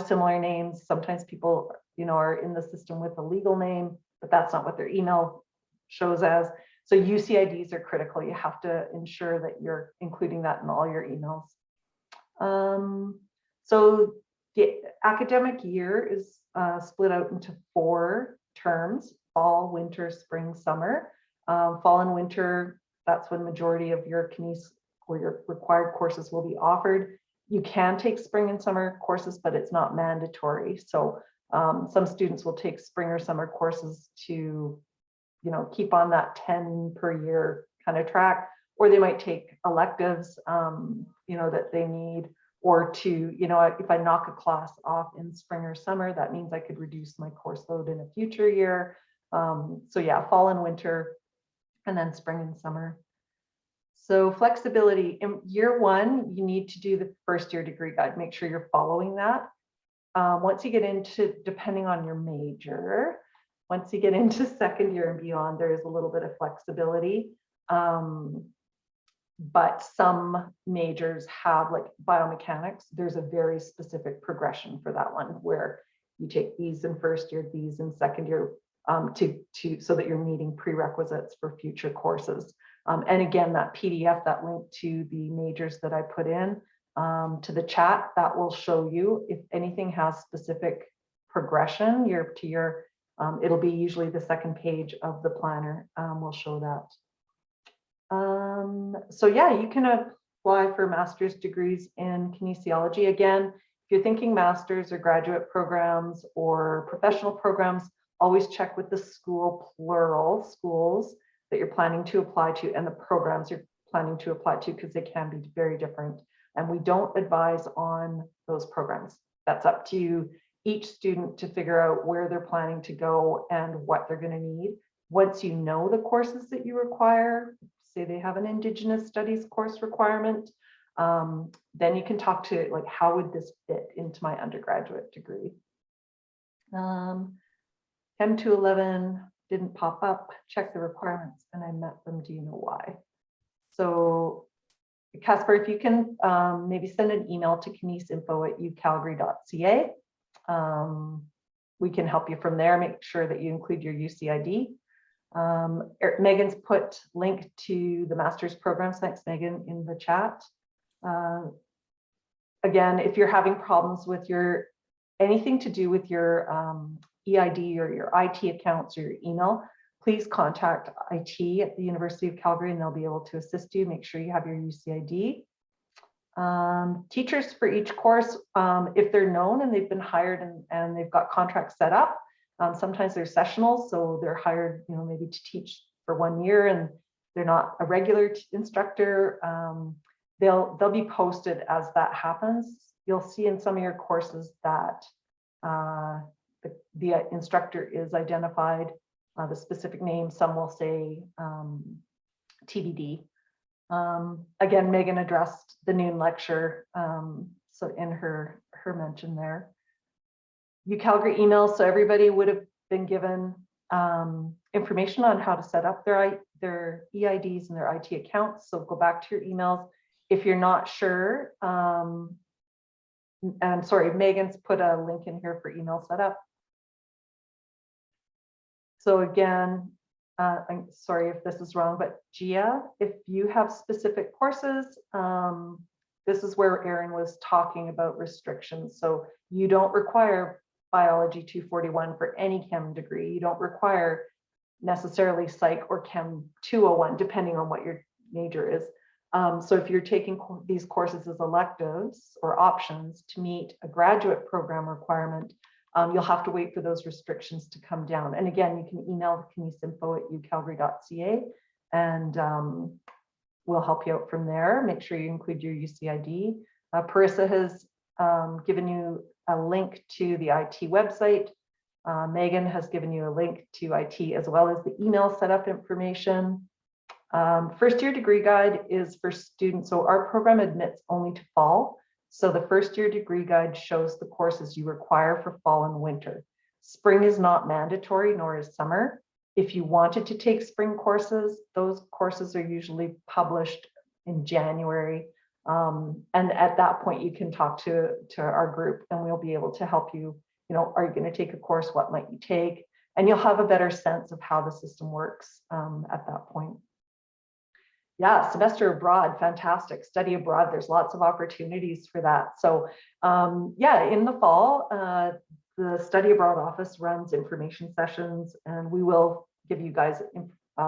similar names. Sometimes people, you know, are in the system with a legal name, but that's not what their email shows as. So UCIDs are critical. You have to ensure that you're including that in all your emails. So the academic year is split out into 4 terms: fall, winter, spring, summer. Fall and winter, that's when majority of your Kines or your required courses will be offered. You can take spring and summer courses, but it's not mandatory. So some students will take spring or summer courses to, you know, keep on that 10 per year kind of track, or they might take electives, you know, that they need, or to, you know, if I knock a class off in spring or summer, that means I could reduce my course load in a future year. So yeah, fall and winter, and then spring and summer. So flexibility in year 1, you need to do the first year degree guide. Make sure you're following that. Once you get into, depending on your major, once you get into second year and beyond, there is a little bit of flexibility. But some majors have, like biomechanics, there's a very specific progression for that one where you take these in first year, these in second year, so that you're meeting prerequisites for future courses. And again, that PDF, that link to the majors that I put in to the chat, that will show you if anything has specific progression year to year. It'll be usually the second page of the planner will show that. So yeah, you can apply for master's degrees in kinesiology. Again, if you're thinking master's or graduate programs or professional programs, always check with the school, plural schools that you're planning to apply to and the programs you're planning to apply to, because they can be very different. And we don't advise on those programs. That's up to each student to figure out where they're planning to go and what they're going to need. Once you know the courses that you require, say they have an Indigenous Studies course requirement, then you can talk to, like, how would this fit into my undergraduate degree? Chem 211 didn't pop up. Check the requirements and I met them. Do you know why? So Casper, if you can maybe send an email to kinesinfo@ucalgary.ca. We can help you from there. Make sure that you include your UCID. Megan's put link to the master's programs, thanks Megan, in the chat. Again, if you're having problems with your anything to do with your EID or your IT accounts or your email, please contact IT at the University of Calgary and they'll be able to assist you. Make sure you have your UCID. Teachers for each course, if they're known and they've been hired and they've got contracts set up, sometimes they're sessional, so they're hired, you know, maybe to teach for 1 year and they're not a regular instructor. they'll be posted as that happens. You'll see in some of your courses that the instructor is identified, the specific name. Some will say TBD. Again, Megan addressed the noon lecture, so in her mention there. UCalgary emails, so everybody would have been given information on how to set up their EIDs and their IT accounts. So go back to your emails. If you're not sure, and sorry, Megan's put a link in here for email setup. So again, I'm sorry if this is wrong, but Gia, if you have specific courses, this is where Erin was talking about restrictions. So you don't require Biology 241 for any chem degree. You don't require necessarily Psych or Chem 201, depending on what your major is. So if you're taking these courses as electives or options to meet a graduate program requirement, you'll have to wait for those restrictions to come down. And again, you can email kinesiinfo@ucalgary.ca and we'll help you out from there. Make sure you include your UCID. Parissa has given you a link to the IT website. Megan has given you a link to IT as well as the email setup information. First year degree guide is for students. So our program admits only to fall. So the first year degree guide shows the courses you require for fall and winter. Spring is not mandatory, nor is summer. If you wanted to take spring courses, those courses are usually published in January. And at that point, you can talk to our group and we'll be able to help you. You know, are you going to take a course? What might you take? And you'll have a better sense of how the system works at that point. Yeah, semester abroad, fantastic. Study abroad, there's lots of opportunities for that. So yeah, in the fall, the study abroad office runs information sessions and we will give you guys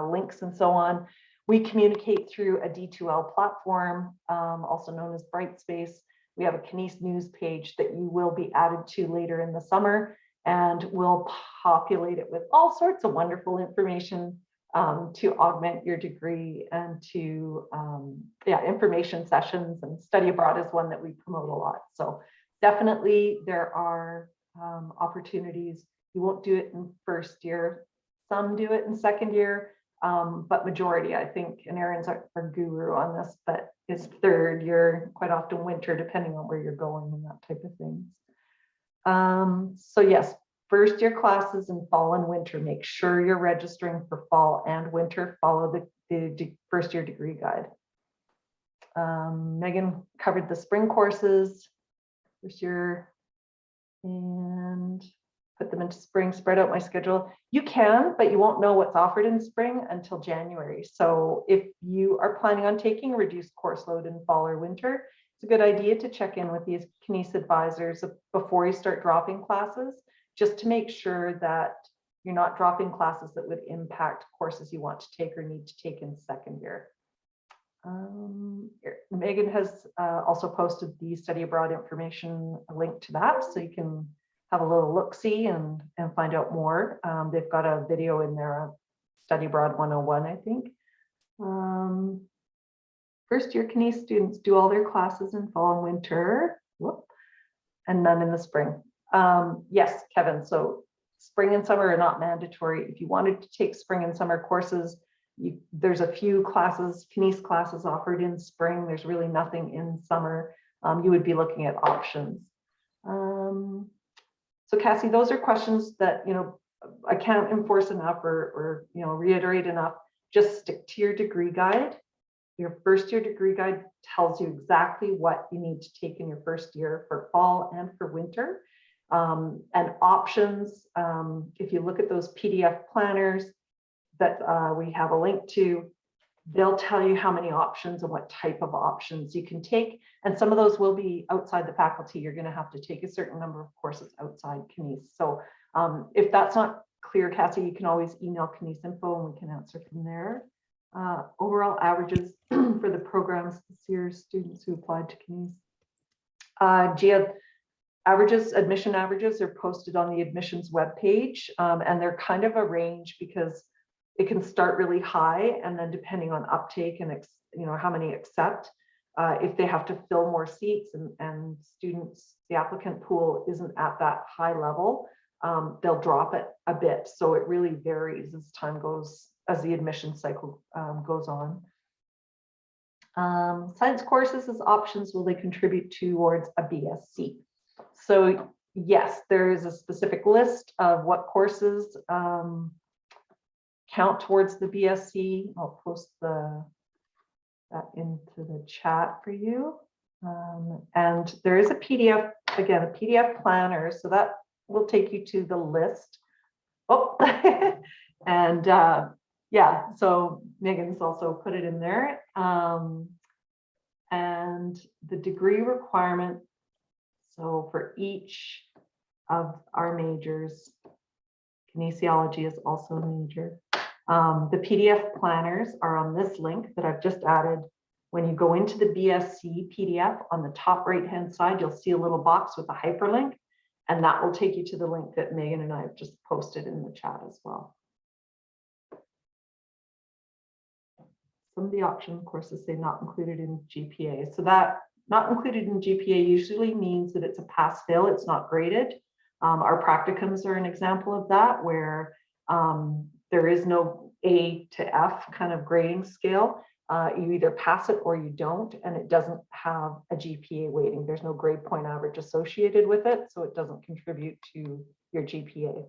links and so on. We communicate through a D2L platform, also known as Brightspace. We have a Kines news page that you will be added to later in the summer, and we'll populate it with all sorts of wonderful information to augment your degree and to, yeah, information sessions, and study abroad is one that we promote a lot. So definitely there are opportunities. You won't do it in first year. Some do it in second year. But majority, I think, and Erin's our guru on this, but is third year, quite often winter, depending on where you're going and that type of things. So yes, first year classes in fall and winter, make sure you're registering for fall and winter, follow the first year degree guide. Megan covered the spring courses, first year, and put them into spring, spread out my schedule. You can, but you won't know what's offered in spring until January. So if you are planning on taking a reduced course load in fall or winter, it's a good idea to check in with these Kines advisors before you start dropping classes, just to make sure that you're not dropping classes that would impact courses you want to take or need to take in second year. Megan has also posted the study abroad information, a link to that, so you can have a little look-see and find out more. They've got a video in there, Study Abroad 101, I think. First year Kines students do all their classes in fall and winter, and none in the spring. Yes, Kevin, so spring and summer are not mandatory. If you wanted to take spring and summer courses, there's a few classes, Kines classes offered in spring. There's really nothing in summer. You would be looking at options. So Cassie, those are questions that, you know, I can't enforce enough or you know, reiterate enough. Just stick to your degree guide. Your first year degree guide tells you exactly what you need to take in your first year for fall and for winter. And options, if you look at those PDF planners that we have a link to, they'll tell you how many options and what type of options you can take. And some of those will be outside the faculty. You're going to have to take a certain number of courses outside Kines. So if that's not clear, Cassie, you can always email Kinesiinfo and we can answer from there. Overall averages for the programs this year, students who applied to Kines. Gia, admission averages are posted on the admissions webpage, and they're kind of a range because it can start really high, and then depending on uptake and you know how many accept, if they have to fill more seats and students, the applicant pool isn't at that high level, they'll drop it a bit. So it really varies as time goes, as the admission cycle goes on. Science courses as options, will they contribute towards a BSc? So yes, there is a specific list of what courses count towards the BSc. I'll post that into the chat for you. And there is a PDF, again, a PDF planner, so that will take you to the list. Oh, and yeah, so Megan's also put it in there. And the degree requirement, so for each of our majors, kinesiology is also a major. The PDF planners are on this link that I've just added. When you go into the BSc PDF, on the top right-hand side, you'll see a little box with a hyperlink, and that will take you to the link that Megan and I have just posted in the chat as well. Some of the optional courses say not included in GPA. So that not included in GPA usually means that it's a pass-fail, it's not graded. Our practicums are an example of that, where there is no A to F kind of grading scale. You either pass it or you don't, and it doesn't have a GPA weighting. There's no grade point average associated with it, so it doesn't contribute to your GPA.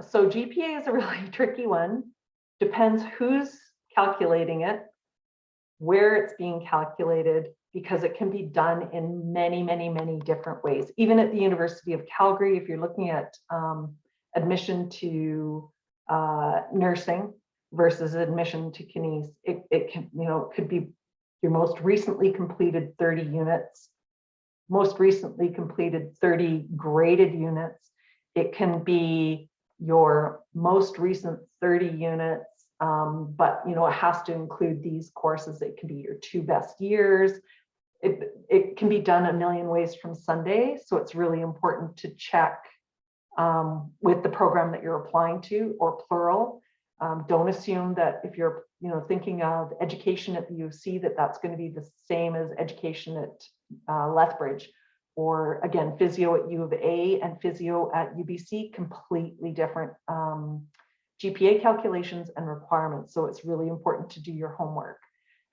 So GPA is a really tricky one. Depends who's calculating it, where it's being calculated, because it can be done in many, many, many different ways. Even at the University of Calgary, if you're looking at admission to nursing versus admission to kines, it can, you know, it could be your most recently completed 30 units, most recently completed 30 graded units. It can be your most recent 30 units, but you know, it has to include these courses. It can be your 2 best years. It can be done a million ways from Sunday, so it's really important to check with the program that you're applying to, or plural. Don't assume that if you're, you know, thinking of education at the U of C, that that's going to be the same as education at Lethbridge. Or again, physio at U of A and physio at UBC, completely different GPA calculations and requirements. So it's really important to do your homework.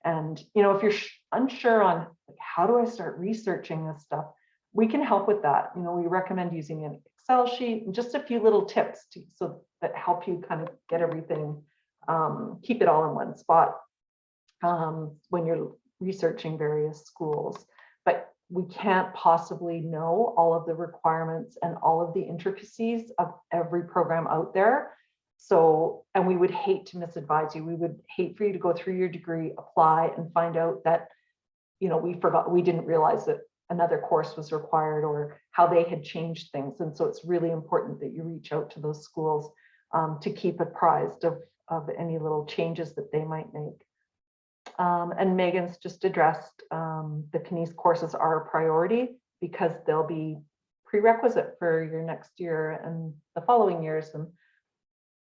And, you know, if you're unsure on like, how do I start researching this stuff, we can help with that. You know, we recommend using an Excel sheet and just a few little tips so that help you kind of get everything, keep it all in one spot when you're researching various schools. But we can't possibly know all of the requirements and all of the intricacies of every program out there. So, and we would hate to misadvise you. We would hate for you to go through your degree, apply, and find out that, you know, we didn't realize that another course was required or how they had changed things. And so it's really important that you reach out to those schools to keep apprised of any little changes that they might make. And Megan's just addressed the kines courses are a priority because they'll be prerequisite for your next year and the following years. And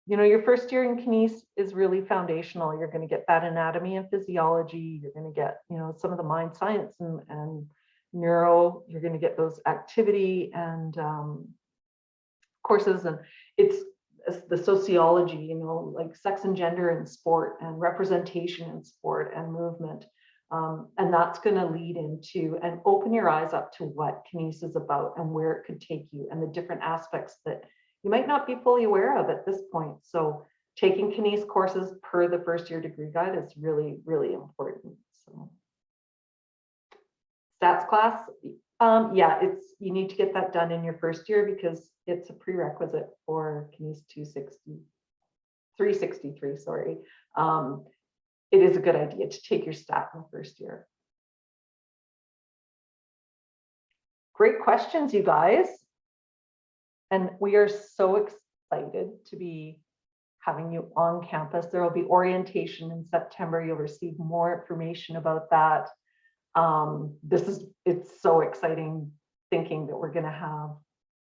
you know, your first year in kines is really foundational. You're going to get that anatomy and physiology. You're going to get, you know, some of the mind science and neuro. You're going to get those activity and courses, and it's the sociology, you know, like sex and gender in sport and representation in sport and movement. And that's going to lead into and open your eyes up to what kines is about and where it could take you and the different aspects that you might not be fully aware of at this point. So taking kines courses per the first year degree guide is really, really important. So stats class, yeah, you need to get that done in your first year because it's a prerequisite for kines 363, sorry. It is a good idea to take your stat in the first year. Great questions, you guys. And we are so excited to be having you on campus. There will be orientation in September. You'll receive more information about that. It's so exciting thinking that we're going to have,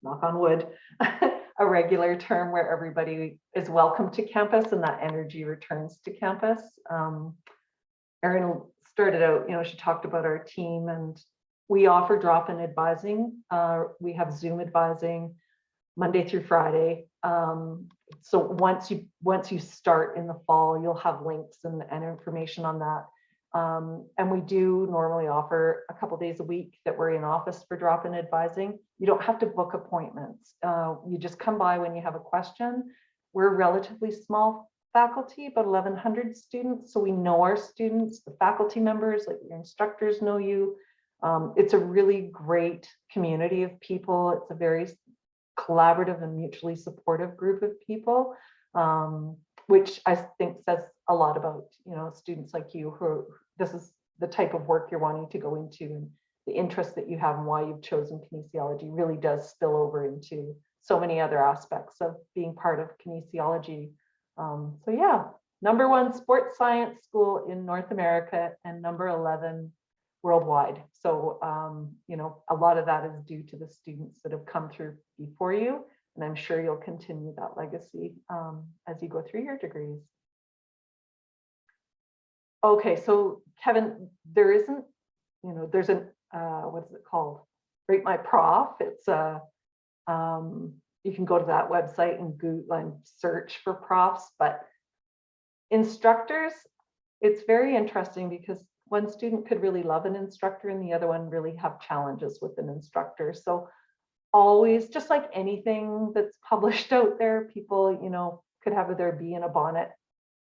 knock on wood, a regular term where everybody is welcome to campus and that energy returns to campus. Erin started out, she talked about our team, and we offer drop-in advising. We have Zoom advising Monday through Friday. So once you start in the fall, you'll have links and information on that. And we do normally offer a couple days a week that we're in office for drop-in advising. You don't have to book appointments. You just come by when you have a question. We're a relatively small faculty, about 1,100 students. So we know our students, the faculty members, like your instructors know you. It's a really great community of people. It's a very collaborative and mutually supportive group of people, which I think says a lot about, students like you who this is the type of work you're wanting to go into, and the interest that you have and why you've chosen kinesiology really does spill over into so many other aspects of being part of kinesiology. So yeah, #1 sports science school in North America and number 11 worldwide. So, a lot of that is due to the students that have come through before you, and I'm sure you'll continue that legacy as you go through your degrees. Okay, so Kevin, there isn't, there's an, what is it called? Rate My Prof. It's you can go to that website and Google and search for profs, but instructors, it's very interesting because one student could really love an instructor and the other one really have challenges with an instructor. So always, just like anything that's published out there, people, could have their bee in a bonnet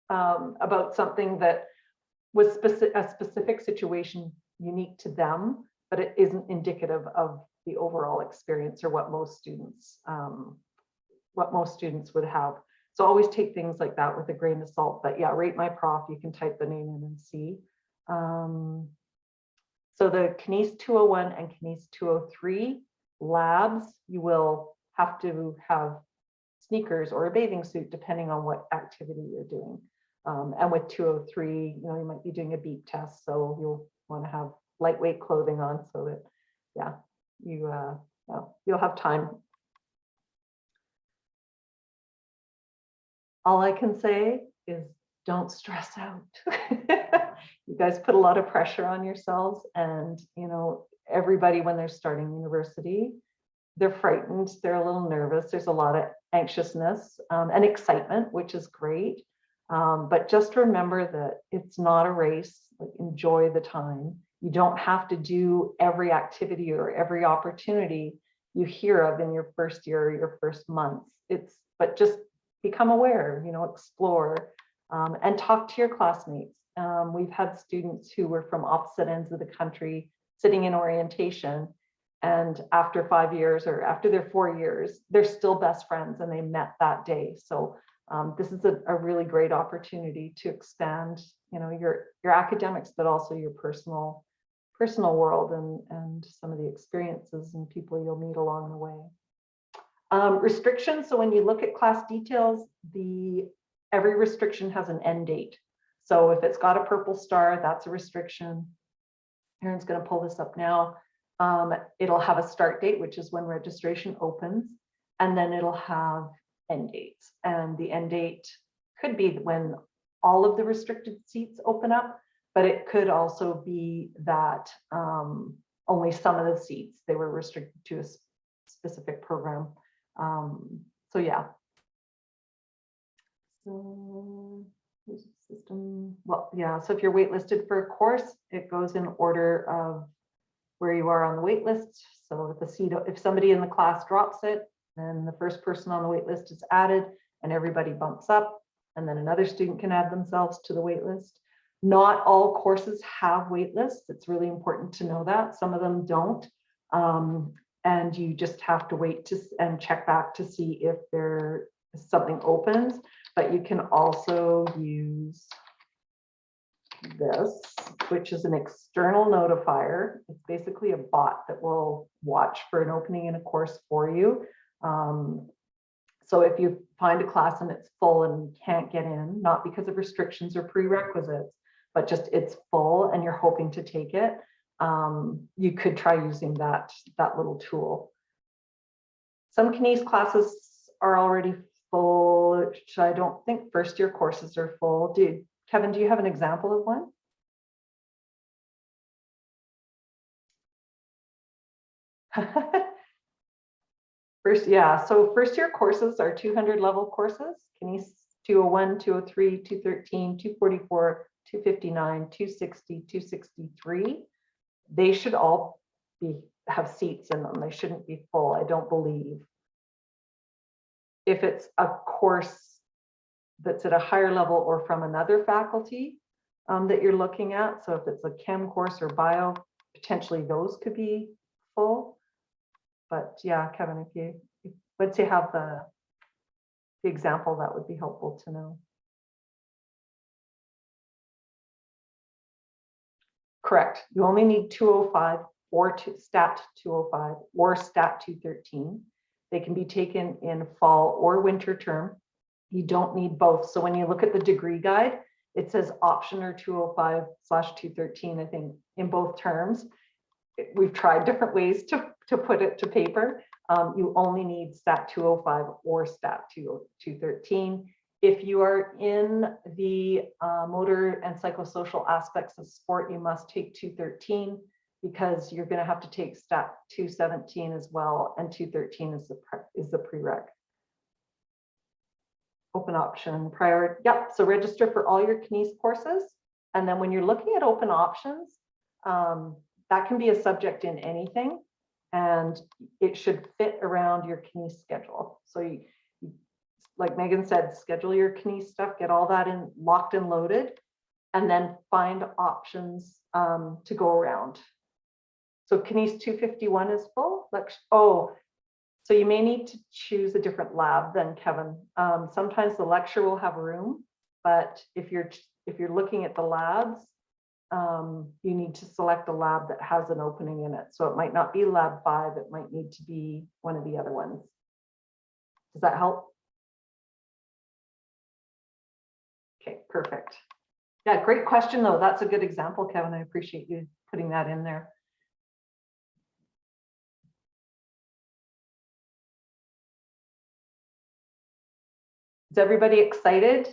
about something that was a specific situation unique to them, but it isn't indicative of the overall experience or what most students would have. So always take things like that with a grain of salt. But yeah, Rate My Prof, you can type the name in and see. So the Kines 201 and Kines 203 labs, you will have to have sneakers or a bathing suit depending on what activity you're doing. And with 203, you might be doing a beep test, so you'll want to have lightweight clothing on so that, yeah, you'll have time. All I can say is don't stress out. You guys put a lot of pressure on yourselves, and everybody, when they're starting university, they're frightened, they're a little nervous, there's a lot of anxiousness and excitement, which is great. But just remember that it's not a race. Like, enjoy the time. You don't have to do every activity or every opportunity you hear of in your first year or your first months. But just become aware, explore, and talk to your classmates. We've had students who were from opposite ends of the country sitting in orientation, and after 5 years or after their 4 years, they're still best friends and they met that day. So this is a really great opportunity to expand, your academics, but also your personal world and some of the experiences and people you'll meet along the way. Restrictions. So when you look at class details, every restriction has an end date. So if it's got a purple star, that's a restriction. Erin's going to pull this up now. It'll have a start date, which is when registration opens, and then it'll have end dates. And the end date could be when all of the restricted seats open up, but it could also be that only some of the seats, they were restricted to a specific program. So yeah. So here's the system. Well, yeah, so if you're waitlisted for a course, it goes in order of where you are on the wait list. So if somebody in the class drops it, then the first person on the wait list is added and everybody bumps up, and then another student can add themselves to the wait list. Not all courses have wait lists. It's really important to know that. Some of them don't. And you just have to wait and check back to see if something opens. But you can also use this, which is an external notifier. It's basically a bot that will watch for an opening in a course for you. So if you find a class and it's full and you can't get in, not because of restrictions or prerequisites, but just it's full and you're hoping to take it, you could try using that little tool. Some Kines classes are already full, which I don't think first year courses are full. Kevin, do you have an example of one? So first year courses are 200 level courses. Kines 201, 203, 213, 244, 259, 260, 263. They should all have seats in them. They shouldn't be full, I don't believe. If it's a course that's at a higher level or from another faculty that you're looking at, so if it's a chem course or bio, potentially those could be full. But yeah, Kevin, if you once you have the example, that would be helpful to know. Correct. You only need 205 or STAT 205 or STAT 213. They can be taken in fall or winter term. You don't need both. So when you look at the degree guide, it says optioner 205/213, I think, in both terms. We've tried different ways to put it to paper. You only need STAT 205 or STAT 213. If you are in the motor and psychosocial aspects of sport, you must take 213 because you're going to have to take STAT 217 as well, and 213 is the prereq. Open option prior. Yep. So register for all your Kines courses, and then when you're looking at open options, that can be a subject in anything, and it should fit around your Kines schedule. So you, like Megan said, schedule your Kines stuff, get all that in locked and loaded, and then find options to go around. So Kines 251 is full. So you may need to choose a different lab than Kevin. Sometimes the lecture will have room, but if you're looking at the labs, you need to select a lab that has an opening in it. So it might not be lab 5, it might need to be one of the other ones. Does that help? Okay, perfect. Yeah, great question though. That's a good example, Kevin. I appreciate you putting that in there. Is everybody excited?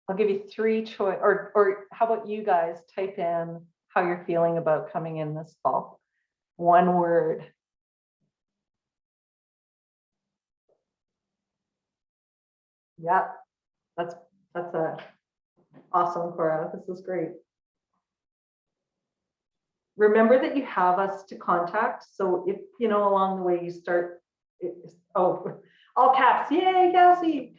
I'll give you 3 choice, or how about you guys type in how you're feeling about coming in this fall? One word. Yeah, that's a awesome, Cora. This is great. Remember that you have us to contact. So if along the way you start, all caps, yay, Cassie.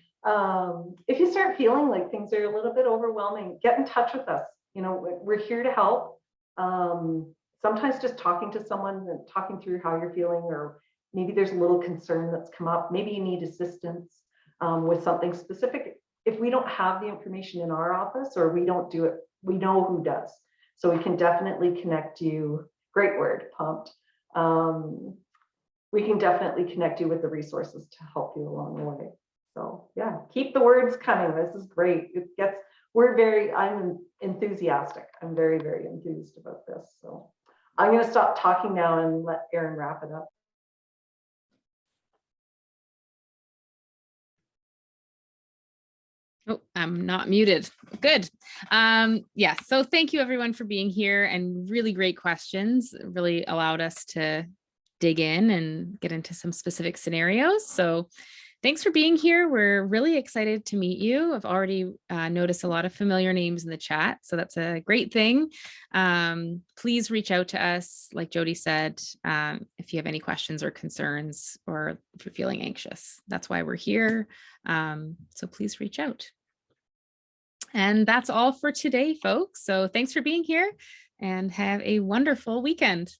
If you start feeling like things are a little bit overwhelming, get in touch with us. We're here to help. Sometimes just talking to someone and talking through how you're feeling, or maybe there's a little concern that's come up. Maybe you need assistance with something specific. If we don't have the information in our office, or we don't do it, we know who does. So we can definitely connect you. Great word, pumped. We can definitely connect you with the resources to help you along the way. So yeah, keep the words coming. This is great. I'm enthusiastic. I'm very, very enthused about this. So I'm going to stop talking now and let Erin wrap it up. Oh, I'm not muted. Good. Yeah, so thank you everyone for being here, and really great questions. It really allowed us to dig in and get into some specific scenarios. So thanks for being here. We're really excited to meet you. I've already noticed a lot of familiar names in the chat, so that's a great thing. Please reach out to us, like Jody said, if you have any questions or concerns, or if you're feeling anxious. That's why we're here. So please reach out. And that's all for today, folks. So thanks for being here, and have a wonderful weekend.